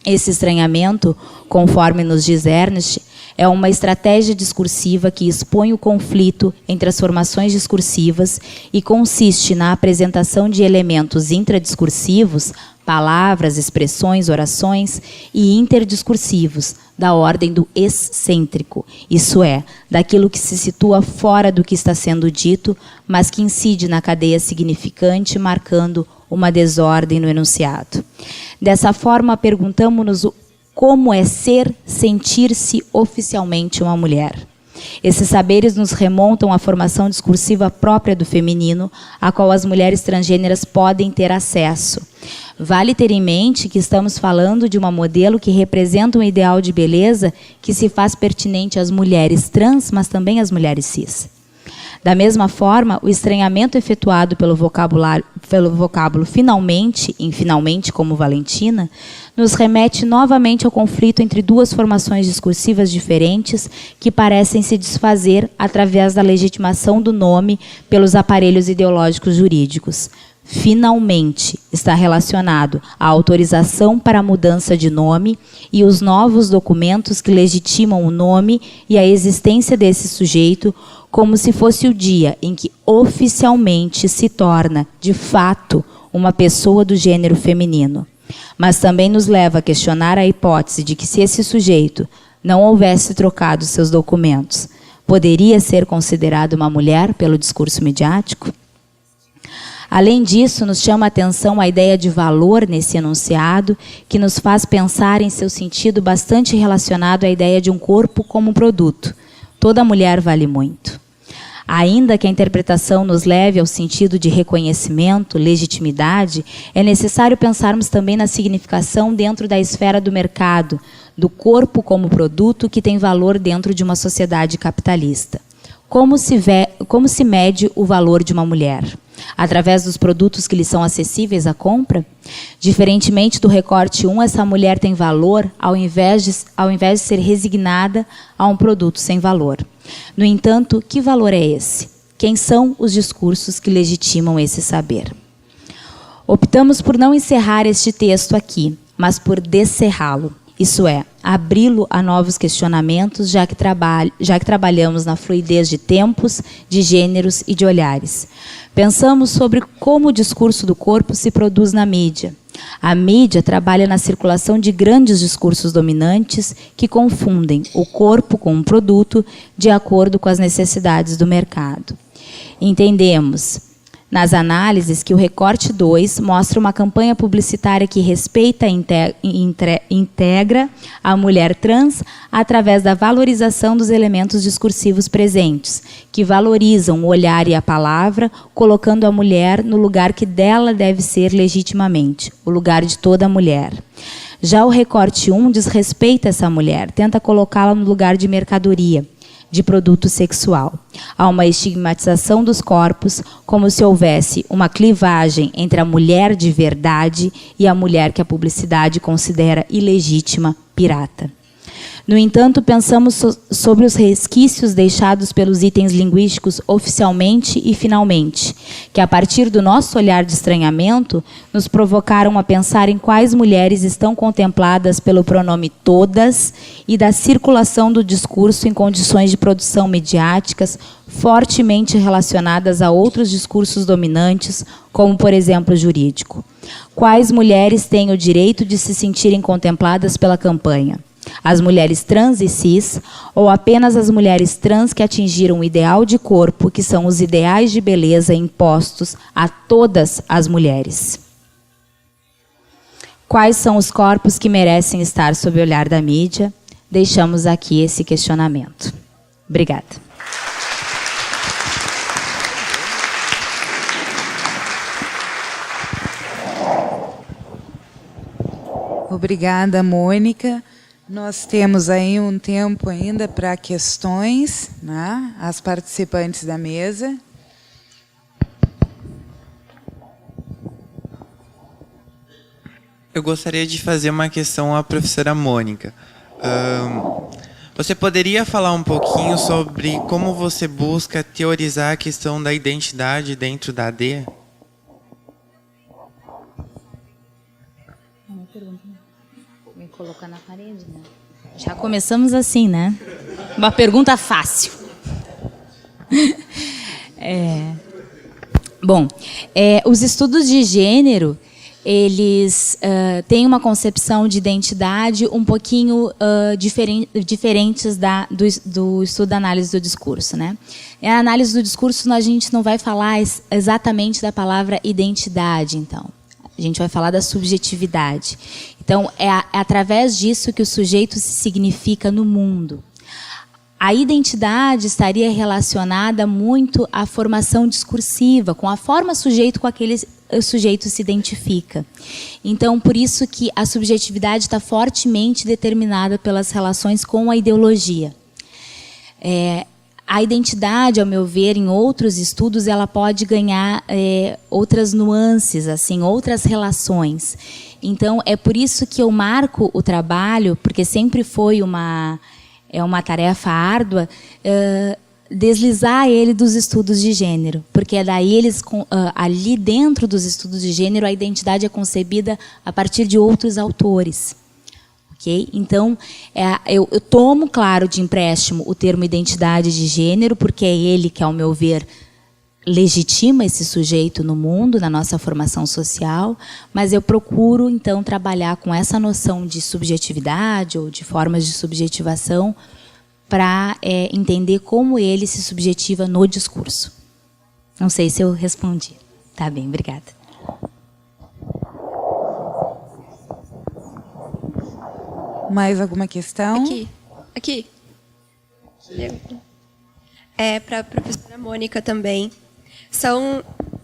Esse estranhamento, conforme nos diz Ernst, é uma estratégia discursiva que expõe o conflito entre as formações discursivas e consiste na apresentação de elementos intradiscursivos, palavras, expressões, orações, e interdiscursivos, da ordem do excêntrico, isso é, daquilo que se situa fora do que está sendo dito, mas que incide na cadeia significante, marcando uma desordem no enunciado. Dessa forma, perguntamos-nos como é ser, sentir-se oficialmente uma mulher. Esses saberes nos remontam à formação discursiva própria do feminino, a qual as mulheres transgêneras podem ter acesso. Vale ter em mente que estamos falando de uma modelo que representa um ideal de beleza que se faz pertinente às mulheres trans, mas também às mulheres cis. Da mesma forma, o estranhamento efetuado pelo vocábulo finalmente, em finalmente como Valentina, nos remete novamente ao conflito entre duas formações discursivas diferentes que parecem se desfazer através da legitimação do nome pelos aparelhos ideológicos jurídicos. Finalmente está relacionado à autorização para a mudança de nome e os novos documentos que legitimam o nome e a existência desse sujeito, como se fosse o dia em que oficialmente se torna, de fato, uma pessoa do gênero feminino. Mas também nos leva a questionar a hipótese de que, se esse sujeito não houvesse trocado seus documentos, poderia ser considerado uma mulher pelo discurso midiático? Além disso, nos chama a atenção a ideia de valor nesse enunciado, que nos faz pensar em seu sentido bastante relacionado à ideia de um corpo como um produto. toda mulher vale muito. Ainda que a interpretação nos leve ao sentido de reconhecimento, legitimidade, é necessário pensarmos também na significação dentro da esfera do mercado, do corpo como produto que tem valor dentro de uma sociedade capitalista. Como se mede o valor de uma mulher? Através dos produtos que lhe são acessíveis à compra? Diferentemente do recorte 1, essa mulher tem valor ao invés de ser resignada a um produto sem valor. No entanto, que valor é esse? Quem são os discursos que legitimam esse saber? Optamos por não encerrar este texto aqui, mas por descerrá-lo. Isso é, abri-lo a novos questionamentos, já que trabalhamos na fluidez de tempos, de gêneros e de olhares. Pensamos sobre como o discurso do corpo se produz na mídia. A mídia trabalha na circulação de grandes discursos dominantes que confundem o corpo com um produto de acordo com as necessidades do mercado. Entendemos nas análises que o recorte 2 mostra uma campanha publicitária que respeita e integra a mulher trans através da valorização dos elementos discursivos presentes, que valorizam o olhar e a palavra, colocando a mulher no lugar que dela deve ser legitimamente, o lugar de toda mulher. Já o recorte 1 desrespeita essa mulher, tenta colocá-la no lugar de mercadoria, de produto sexual. Há uma estigmatização dos corpos, como se houvesse uma clivagem entre a mulher de verdade e a mulher que a publicidade considera ilegítima, pirata. No entanto, pensamos sobre os resquícios deixados pelos itens linguísticos oficialmente e finalmente, que a partir do nosso olhar de estranhamento, nos provocaram a pensar em quais mulheres estão contempladas pelo pronome todas e da circulação do discurso em condições de produção midiáticas fortemente relacionadas a outros discursos dominantes, como, por exemplo, o jurídico. Quais mulheres têm o direito de se sentirem contempladas pela campanha? As mulheres trans e cis, ou apenas as mulheres trans que atingiram o ideal de corpo, que são os ideais de beleza impostos a todas as mulheres? Quais são os corpos que merecem estar sob o olhar da mídia? Deixamos aqui esse questionamento. Obrigada. Obrigada, Mônica. Nós temos aí um tempo ainda para questões, né? As participantes da mesa. Eu gostaria de fazer uma questão à professora Mônica. Você poderia falar um pouquinho sobre como você busca teorizar a questão da identidade dentro da AD? Me colocar na parede, né? Já começamos assim, né? Uma pergunta fácil. Os estudos de gênero, eles têm uma concepção de identidade um pouquinho diferentes do estudo da análise do discurso, né? A análise do discurso, a gente não vai falar exatamente da palavra identidade, então. A gente vai falar da subjetividade. Então, é através disso que o sujeito se significa no mundo. A identidade estaria relacionada muito à formação discursiva, com a forma sujeito com aquele o sujeito se identifica. Então, por isso que a subjetividade está fortemente determinada pelas relações com a ideologia. A identidade, ao meu ver, em outros estudos, ela pode ganhar outras nuances, assim, outras relações. Então, é por isso que eu marco o trabalho, porque sempre foi uma tarefa árdua, deslizar ele dos estudos de gênero, porque daí ali dentro dos estudos de gênero a identidade é concebida a partir de outros autores. Okay? Então, eu tomo, claro, de empréstimo o termo identidade de gênero, porque é ele que, ao meu ver, legitima esse sujeito no mundo, na nossa formação social, mas eu procuro, então, trabalhar com essa noção de subjetividade ou de formas de subjetivação para entender como ele se subjetiva no discurso. Não sei se eu respondi. Tá bem, obrigada. Mais alguma questão? Aqui. para a professora Mônica também. São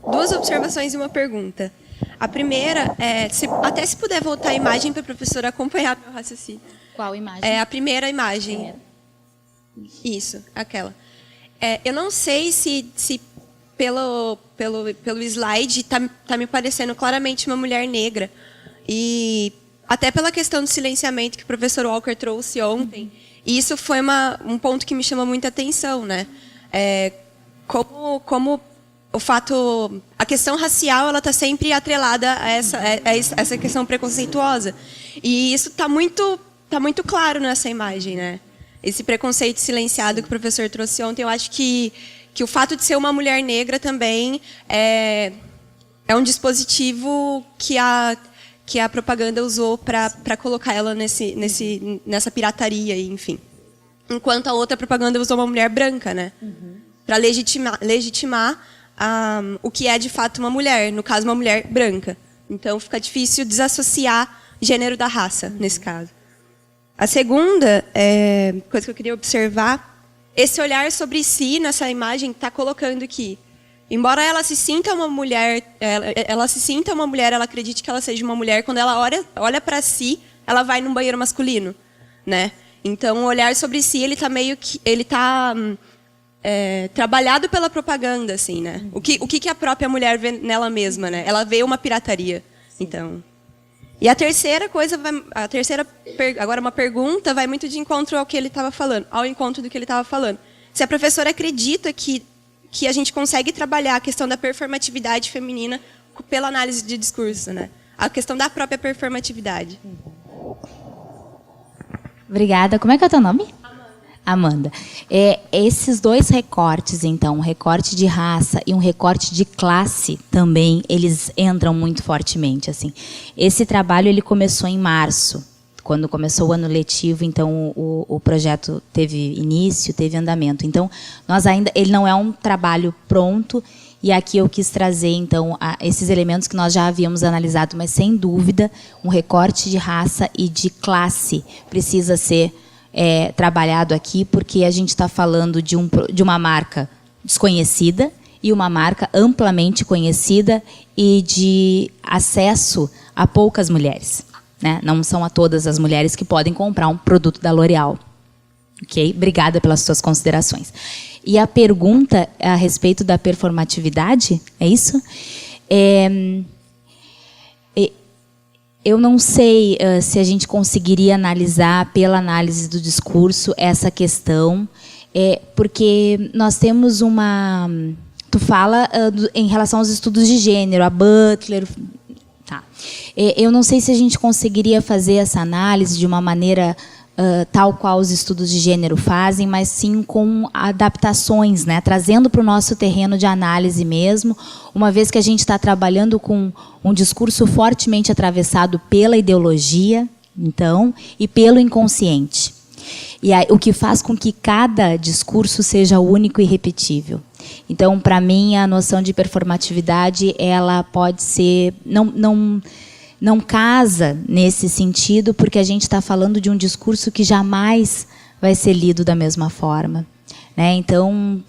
2 observações e uma pergunta. A primeira é, até se puder voltar a imagem para a professora acompanhar meu raciocínio. Qual imagem? É a primeira imagem. Isso, aquela. Eu não sei se pelo slide tá me parecendo claramente uma mulher negra. E até pela questão do silenciamento que o professor Walker trouxe ontem, e isso foi um ponto que me chamou muita atenção, né? Como o fato, a questão racial, ela está sempre atrelada a essa questão preconceituosa. E isso está muito claro nessa imagem, né? Esse preconceito silenciado que o professor trouxe ontem, eu acho que o fato de ser uma mulher negra também é um dispositivo que a propaganda usou para colocar ela nessa pirataria, enfim. Enquanto a outra propaganda usou uma mulher branca, né? Para legitimar o que é de fato uma mulher, no caso uma mulher branca. Então fica difícil desassociar gênero da raça, nesse caso. A segunda coisa que eu queria observar, esse olhar sobre si nessa imagem está colocando que, embora ela se sinta uma mulher, ela acredite que ela seja uma mulher, quando ela olha para si, ela vai num banheiro masculino, né? Então o olhar sobre si, ele está trabalhado pela propaganda, assim, né? O que a própria mulher vê nela mesma, né? Ela vê uma pirataria. Então, e a terceira coisa, agora uma pergunta, vai muito de encontro ao que ele estava falando, ao encontro do que ele estava falando. Se a professora acredita que a gente consegue trabalhar a questão da performatividade feminina pela análise de discurso, né? A questão da própria performatividade. Obrigada. Como é que é o teu nome? Amanda. Esses 2 recortes, então, um recorte de raça e um recorte de classe também, eles entram muito fortemente, assim. Esse trabalho ele começou em março, quando começou o ano letivo, então o projeto teve início, teve andamento. Então, ele não é um trabalho pronto, e aqui eu quis trazer, então, esses elementos que nós já havíamos analisado, mas sem dúvida, um recorte de raça e de classe precisa ser trabalhado aqui, porque a gente está falando de uma marca desconhecida e uma marca amplamente conhecida e de acesso a poucas mulheres, né? Não são a todas as mulheres que podem comprar um produto da L'Oréal. Ok? Obrigada pelas suas considerações. E a pergunta a respeito da performatividade, é isso? Eu não sei se a gente conseguiria analisar, pela análise do discurso, essa questão, porque nós temos uma... Tu fala em relação aos estudos de gênero, a Butler... Tá. Eu não sei se a gente conseguiria fazer essa análise de uma maneira tal qual os estudos de gênero fazem, mas sim com adaptações, né? Trazendo para o nosso terreno de análise mesmo, uma vez que a gente está trabalhando com um discurso fortemente atravessado pela ideologia, então, e pelo inconsciente. E aí, o que faz com que cada discurso seja único e repetível. Então, para mim, a noção de performatividade, ela pode ser... Não casa nesse sentido, porque a gente está falando de um discurso que jamais vai ser lido da mesma forma, né? Então,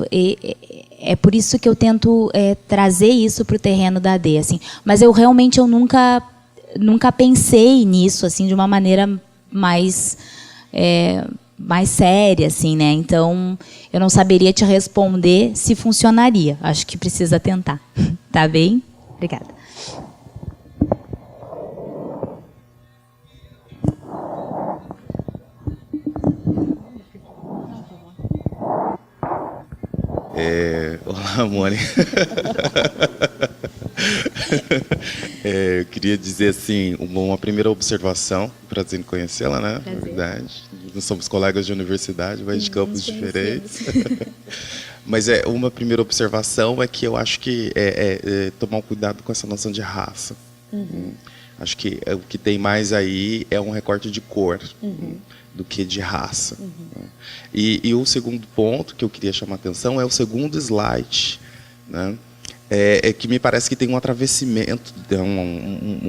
é por isso que eu tento trazer isso para o terreno da AD. Assim. Mas eu nunca pensei nisso assim, de uma maneira mais séria. Assim, né? Então, eu não saberia te responder se funcionaria. Acho que precisa tentar. Tá bem? Obrigada. Olá, Mônica. Eu queria dizer assim, uma primeira observação, prazer em conhecê-la, né? Na verdade, nós somos colegas de universidade, mas de campos diferentes. Mas uma primeira observação é que eu acho que tomar um cuidado com essa noção de raça. Acho que o que tem mais aí é um recorte de cor. Do que de raça. E o segundo ponto que eu queria chamar a atenção é o segundo slide, né? Que me parece que tem um atravessamento,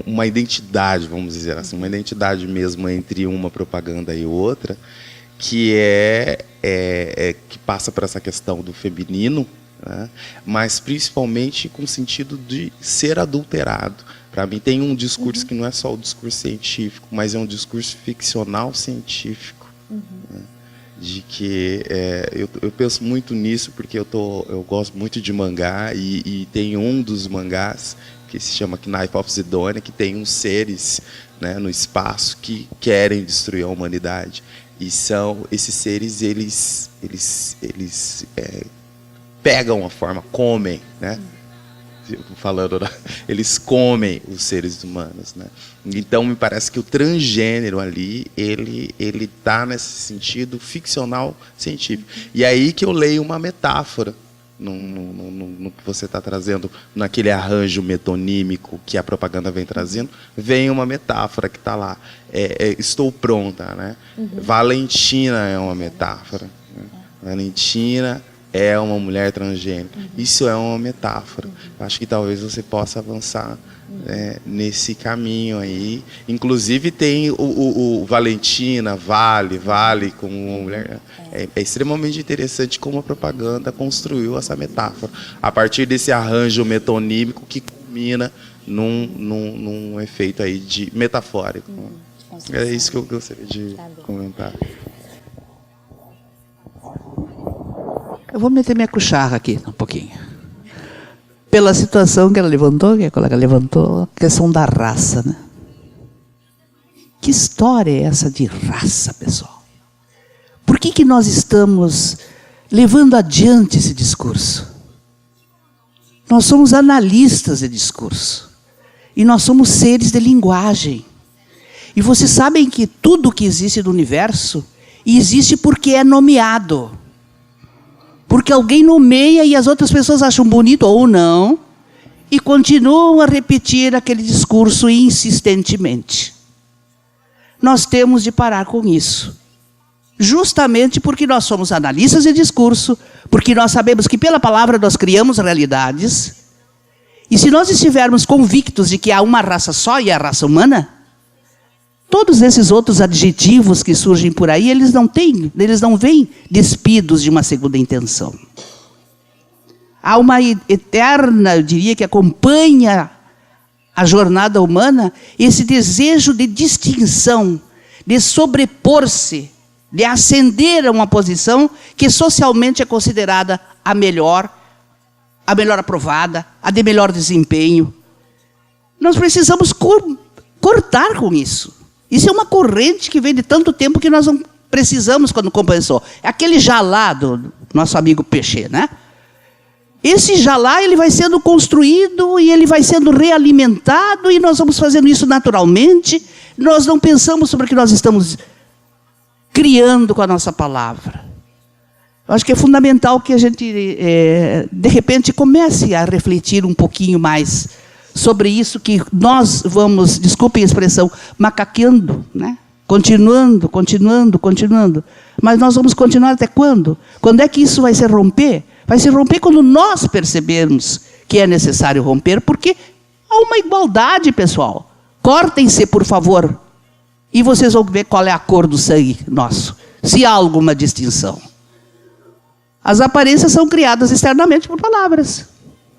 uma identidade, vamos dizer assim, uma identidade mesmo entre uma propaganda e outra, que que passa por essa questão do feminino, né? Mas principalmente com o sentido de ser adulterado. Para mim tem um discurso que não é só o discurso científico, mas é um discurso ficcional científico, né? De que eu penso muito nisso porque eu gosto muito de mangá e tem um dos mangás que se chama Knife of Sidonia, que tem uns seres, né, no espaço que querem destruir a humanidade. E são esses seres, eles pegam a forma, comem, né? Falando, eles comem os seres humanos, né? Então me parece que o transgênero ali ele tá nesse sentido ficcional científico. E aí que eu leio uma metáfora no que você está trazendo, naquele arranjo metonímico que a propaganda vem trazendo, vem uma metáfora que está lá. Estou pronta, né? Valentina é uma metáfora, né? Valentina é uma mulher transgênero. Isso é uma metáfora. Eu acho que talvez você possa avançar nesse caminho aí. Inclusive tem o Valentina, Vale como uma mulher. É extremamente interessante como a propaganda construiu essa metáfora a partir desse arranjo metonímico que culmina num efeito aí de metafórico. É isso que eu gostaria de comentar. Eu vou meter minha cucharra aqui um pouquinho. Pela situação que ela levantou, que a colega levantou, a questão da raça, né? Que história é essa de raça, pessoal? Por que nós estamos levando adiante esse discurso? Nós somos analistas de discurso. E nós somos seres de linguagem. E vocês sabem que tudo que existe no universo existe porque é nomeado. Porque alguém nomeia e as outras pessoas acham bonito ou não e continuam a repetir aquele discurso insistentemente. Nós temos de parar com isso. Justamente porque nós somos analistas de discurso, porque nós sabemos que pela palavra nós criamos realidades. E se nós estivermos convictos de que há uma raça só e a raça humana, todos esses outros adjetivos que surgem por aí, eles não vêm despidos de uma segunda intenção. Há uma eterna, eu diria, que acompanha a jornada humana, esse desejo de distinção, de sobrepor-se, de ascender a uma posição que socialmente é considerada a melhor aprovada, a de melhor desempenho. Nós precisamos cortar com isso. Isso é uma corrente que vem de tanto tempo que nós não precisamos quando compensou. É aquele jalá do nosso amigo Peixe, né? Esse jalá ele vai sendo construído e ele vai sendo realimentado e nós vamos fazendo isso naturalmente. Nós não pensamos sobre o que nós estamos criando com a nossa palavra. Eu acho que é fundamental que a gente, de repente, comece a refletir um pouquinho mais sobre isso que nós vamos, desculpem a expressão, macaqueando, né? Continuando. Mas nós vamos continuar até quando? Quando é que isso vai se romper? Vai se romper quando nós percebermos que é necessário romper, porque há uma igualdade, pessoal. Cortem-se, por favor. E vocês vão ver qual é a cor do sangue nosso, se há alguma distinção. As aparências são criadas externamente por palavras,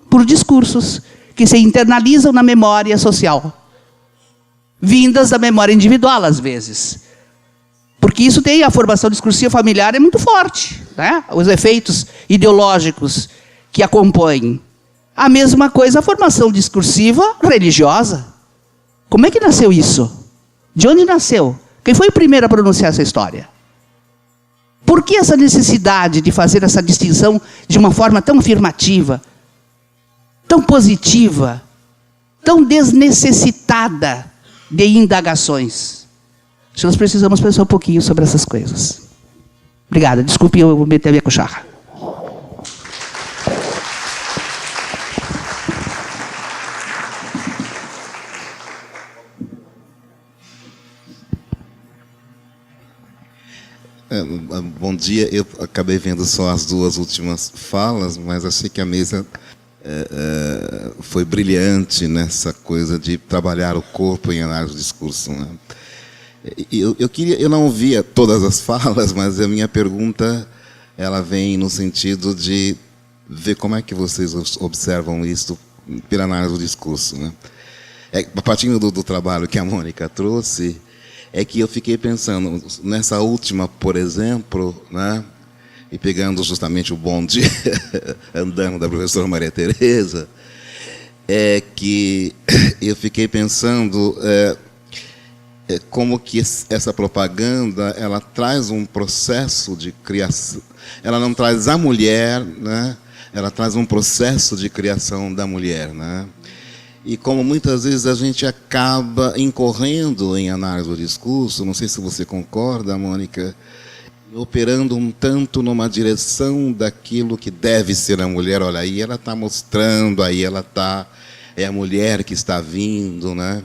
por discursos, que se internalizam na memória social, vindas da memória individual, às vezes. Porque isso tem a formação discursiva familiar é muito forte, né? Os efeitos ideológicos que a compõem. A mesma coisa a formação discursiva religiosa. Como é que nasceu isso? De onde nasceu? Quem foi o primeiro a pronunciar essa história? Por que essa necessidade de fazer essa distinção de uma forma tão afirmativa, tão positiva, tão desnecessitada de indagações? Acho que nós precisamos pensar um pouquinho sobre essas coisas. Obrigada. Desculpe eu meter a minha cucharra. Bom dia. Eu acabei vendo só as duas últimas falas, mas achei que a mesa foi brilhante nessa coisa de trabalhar o corpo em análise do discurso, né? Eu não ouvia todas as falas, mas a minha pergunta ela vem no sentido de ver como é que vocês observam isso pela análise do discurso, né? A partir do trabalho que a Mônica trouxe, é que eu fiquei pensando nessa última, por exemplo, né? E pegando justamente o bonde andando da professora Maria Tereza, é que eu fiquei pensando como que essa propaganda ela traz um processo de criação. Ela não traz a mulher, né? Ela traz um processo de criação da mulher, né? E como muitas vezes a gente acaba incorrendo em análise do discurso, não sei se você concorda, Mônica, operando um tanto numa direção daquilo que deve ser a mulher. Olha, aí ela está mostrando, aí ela está... É a mulher que está vindo, né?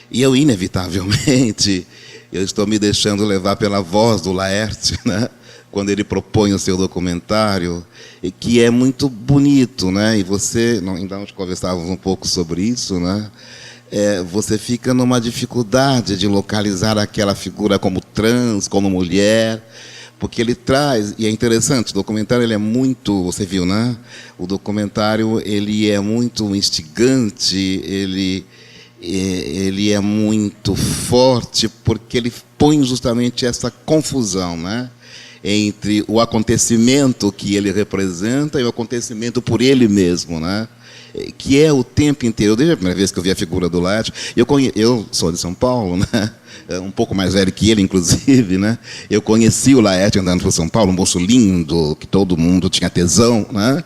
E eu, inevitavelmente, eu estou me deixando levar pela voz do Laerte, né? Quando ele propõe o seu documentário, que é muito bonito, né? E você, ainda nós conversávamos um pouco sobre isso, né? Você fica numa dificuldade de localizar aquela figura como trans, como mulher, porque ele traz, e é interessante, o documentário ele é muito, você viu, né? O documentário ele é muito instigante, ele é muito forte, porque ele põe justamente essa confusão, né? Entre o acontecimento que ele representa e o acontecimento por ele mesmo, né? Que é o tempo inteiro. Desde a primeira vez que eu vi a figura do Laerte, eu sou de São Paulo, né? Um pouco mais velho que ele, inclusive, né? Eu conheci o Laerte andando por São Paulo, um moço lindo, que todo mundo tinha tesão, né?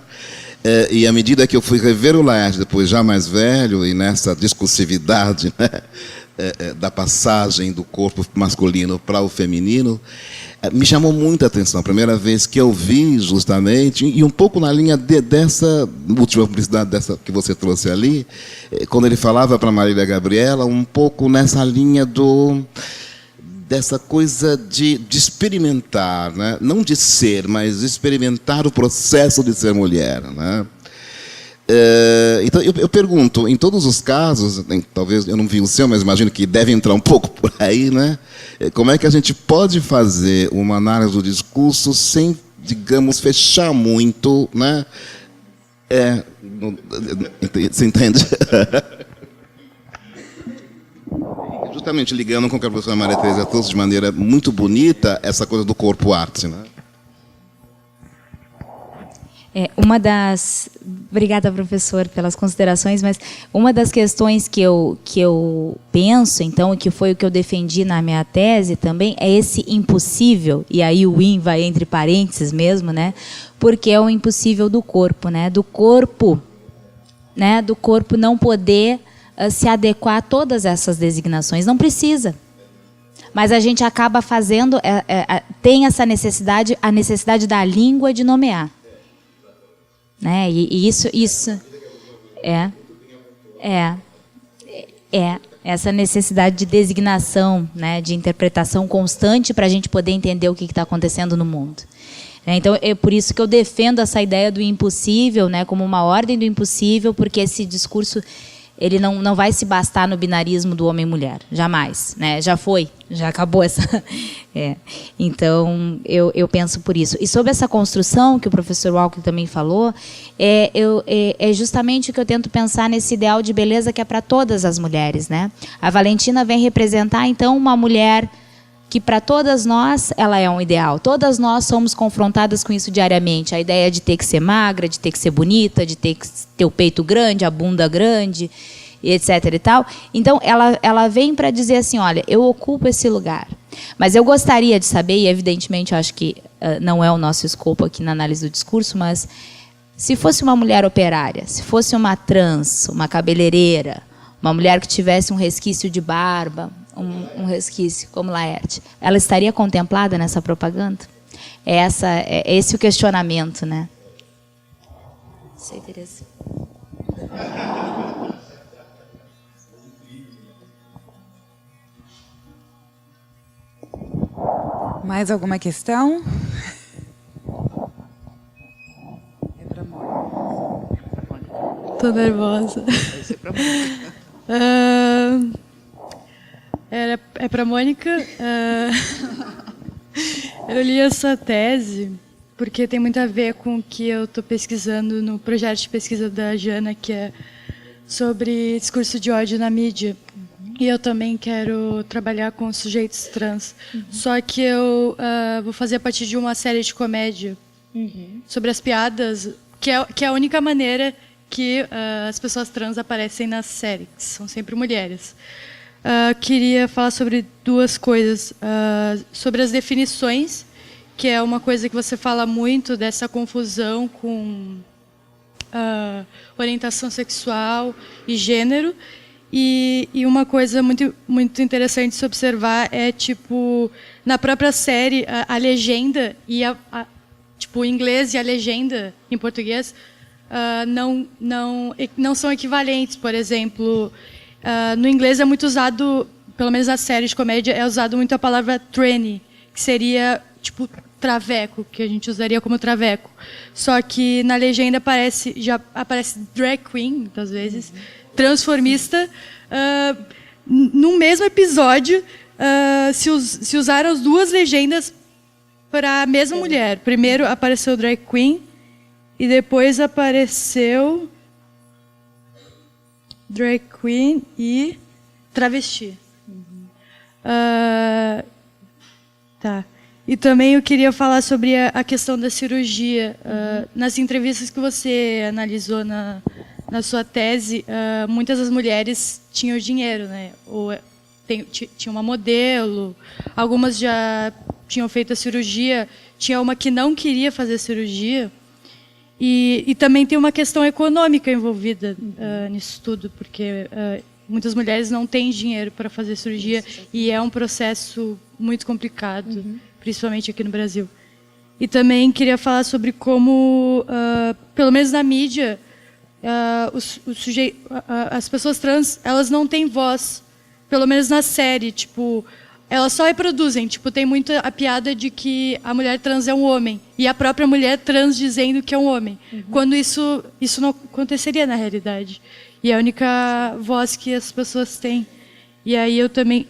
E à medida que eu fui rever o Laerte, depois já mais velho, e nessa discursividade, né? Da passagem do corpo masculino para o feminino, me chamou muita atenção. A primeira vez que eu vi, justamente, e um pouco na linha dessa última publicidade dessa que você trouxe ali, quando ele falava para Marília Gabriela, um pouco nessa linha dessa coisa de experimentar, né? Não de ser, mas de experimentar o processo de ser mulher, né? Então, eu pergunto, em todos os casos, talvez eu não vi o seu, mas imagino que deve entrar um pouco por aí, né? Como é que a gente pode fazer uma análise do discurso sem, digamos, fechar muito, né? Você entende? Justamente ligando com o que a professora Maria Tereza trouxe de maneira muito bonita, essa coisa do corpo-arte, né? Obrigada, professor, pelas considerações, mas uma das questões que eu penso, então, e que foi o que eu defendi na minha tese também, é esse impossível, e aí o "in" vai entre parênteses mesmo, né? Porque é o impossível do corpo, né? Do corpo não poder se adequar a todas essas designações. Não precisa. Mas a gente acaba fazendo, tem essa necessidade, a necessidade da língua de nomear. Né? E isso essa necessidade de designação, né, de interpretação constante para a gente poder entender o que está acontecendo no mundo. Então, é por isso que eu defendo essa ideia do impossível, né, como uma ordem do impossível, porque esse discurso ele não vai se bastar no binarismo do homem e mulher, jamais, né? Já acabou essa... Então, eu penso por isso. E sobre essa construção, que o professor Walker também falou, é justamente o que eu tento pensar nesse ideal de beleza que é para todas as mulheres, né? A Valentina vem representar, então, uma mulher que, para todas nós, ela é um ideal. Todas nós somos confrontadas com isso diariamente. A ideia de ter que ser magra, de ter que ser bonita, de ter que ter o peito grande, a bunda grande, etc. e tal. Então, ela vem para dizer assim, olha, eu ocupo esse lugar. Mas eu gostaria de saber, e evidentemente eu acho que não é o nosso escopo aqui na análise do discurso, mas se fosse uma mulher operária, se fosse uma trans, uma cabeleireira, uma mulher que tivesse um resquício de barba, um resquício como Laerte, ela estaria contemplada nessa propaganda? É esse o questionamento, né? Não sei, Tereza. Mais alguma questão? Tô nervosa. É para Mônica. Eu li essa tese porque tem muito a ver com o que eu estou pesquisando no projeto de pesquisa da Jana, que é sobre discurso de ódio na mídia. E eu também quero trabalhar com sujeitos trans. Só que eu vou fazer a partir de uma série de comédia sobre as piadas, que é a única maneira que as pessoas trans aparecem na série, que são sempre mulheres. Queria falar sobre duas coisas. Sobre as definições, que é uma coisa que você fala muito, dessa confusão com orientação sexual e gênero. E uma coisa muito interessante de se observar é, tipo, na própria série, a legenda e tipo, o inglês e a legenda em português não são equivalentes. Por exemplo, no inglês é muito usado, pelo menos na série de comédia, é usado muito a palavra tranny, que seria tipo traveco, que a gente usaria como traveco. Só que na legenda já aparece drag queen, muitas vezes, transformista. No mesmo episódio, se usaram as duas legendas para a mesma mulher. Primeiro apareceu drag queen e depois apareceu drag queen e travesti. Tá. E também eu queria falar sobre a questão da cirurgia. Nas entrevistas que você analisou na sua tese, muitas das mulheres tinham dinheiro, né? Ou tinha uma modelo, algumas já tinham feito a cirurgia, tinha uma que não queria fazer cirurgia. E também tem uma questão econômica envolvida nisso tudo, porque muitas mulheres não têm dinheiro para fazer cirurgia e é um processo muito complicado, principalmente aqui no Brasil. E também queria falar sobre como, pelo menos na mídia, as pessoas trans, elas não têm voz, pelo menos na série, tipo, elas só reproduzem, tipo, tem muito a piada de que a mulher trans é um homem e a própria mulher trans dizendo que é um homem, quando isso não aconteceria na realidade. E é a única voz que as pessoas têm. E aí eu também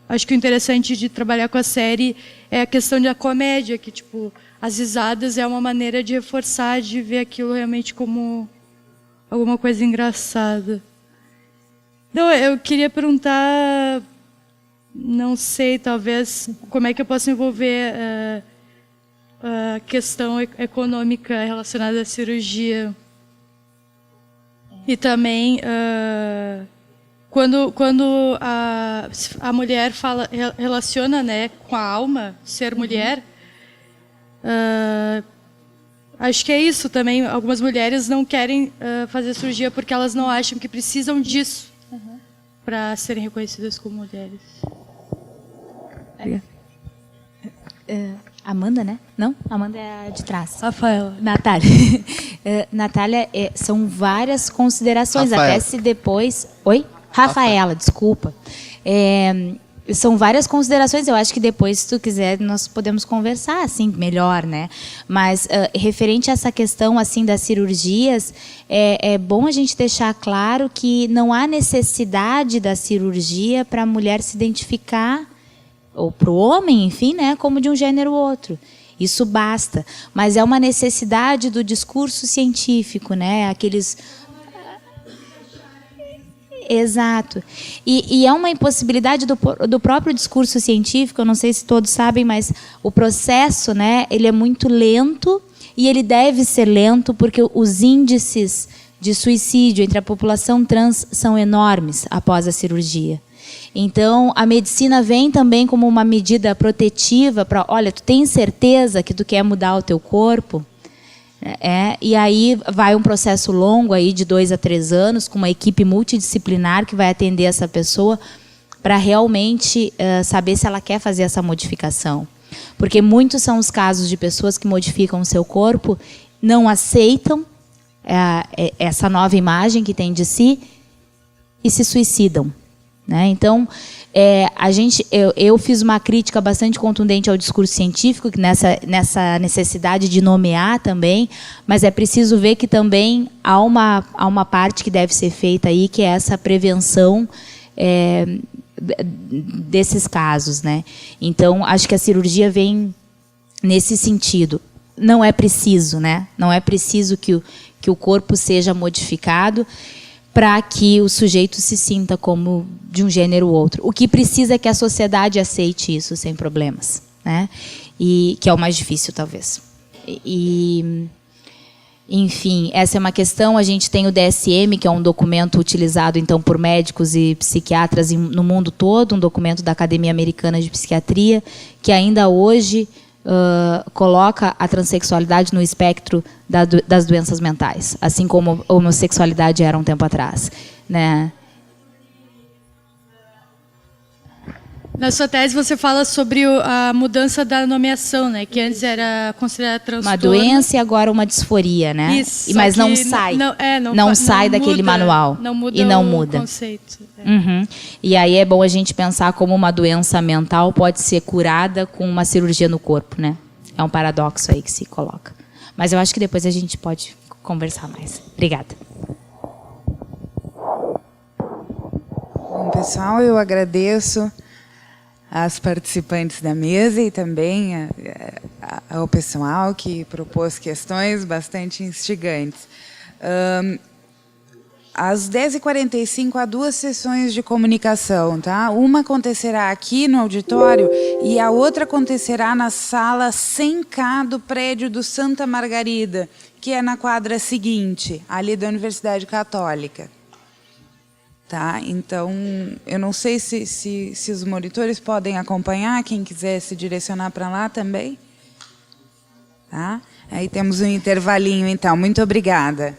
acho que o interessante de trabalhar com a série é a questão da comédia, que tipo, as risadas é uma maneira de reforçar, de ver aquilo realmente como alguma coisa engraçada. Então, eu queria perguntar, não sei, talvez, como é que eu posso envolver a questão econômica relacionada à cirurgia. E também, quando a mulher relaciona, né, com a alma, ser mulher, acho que é isso também. Algumas mulheres não querem fazer cirurgia porque elas não acham que precisam disso para serem reconhecidas como mulheres. Amanda, né? Não? Amanda é a de trás. Rafaela. Natália. Natália, são várias considerações. Rafaela. Até se depois... Oi? Rafaela, desculpa. São várias considerações. Eu acho que depois, se tu quiser, nós podemos conversar assim melhor, né? Mas referente a essa questão assim das cirurgias, é bom a gente deixar claro que não há necessidade da cirurgia para a mulher se identificar, ou para o homem, enfim, né, como de um gênero ou outro. Isso basta. Mas é uma necessidade do discurso científico, né? Aqueles... Exato. E é uma impossibilidade do próprio discurso científico. Eu não sei se todos sabem, mas o processo, né, ele é muito lento e ele deve ser lento porque os índices de suicídio entre a população trans são enormes após a cirurgia. Então, a medicina vem também como uma medida protetiva para, olha, tu tem certeza que tu quer mudar o teu corpo? E aí vai um processo longo aí de 2 a 3 anos, com uma equipe multidisciplinar que vai atender essa pessoa para realmente saber se ela quer fazer essa modificação. Porque muitos são os casos de pessoas que modificam o seu corpo, não aceitam essa nova imagem que tem de si e se suicidam. Né? Então, eu fiz uma crítica bastante contundente ao discurso científico, nessa necessidade de nomear também, mas é preciso ver que também há uma parte que deve ser feita aí, que é essa prevenção desses casos, né? Então, acho que a cirurgia vem nesse sentido. Não é preciso, né? Não é preciso que o corpo seja modificado para que o sujeito se sinta como de um gênero ou outro. O que precisa é que a sociedade aceite isso sem problemas, né? E que é o mais difícil, talvez. Enfim, essa é uma questão. A gente tem o DSM, que é um documento utilizado então por médicos e psiquiatras no mundo todo, um documento da Academia Americana de Psiquiatria, que ainda hoje coloca a transexualidade no espectro das doenças mentais, assim como a homossexualidade era um tempo atrás, né? Na sua tese você fala sobre a mudança da nomeação, né? Que antes era considerada transtorno. Uma doença e agora uma disforia, né? Isso, mas não sai. Não sai daquele manual. Não muda e não muda. O conceito. Uhum. E aí é bom a gente pensar como uma doença mental pode ser curada com uma cirurgia no corpo, né? É um paradoxo aí que se coloca. Mas eu acho que depois a gente pode conversar mais. Obrigada. Bom, pessoal, eu agradeço às participantes da mesa e também ao pessoal que propôs questões bastante instigantes. Às 10h45 há 2 sessões de comunicação, tá? Uma acontecerá aqui no auditório e a outra acontecerá na sala 100K do prédio do Santa Margarida, que é na quadra seguinte, ali da Universidade Católica. Tá? Então, eu não sei se os monitores podem acompanhar, quem quiser se direcionar para lá também. Tá? Aí temos um intervalinho, então. Muito obrigada.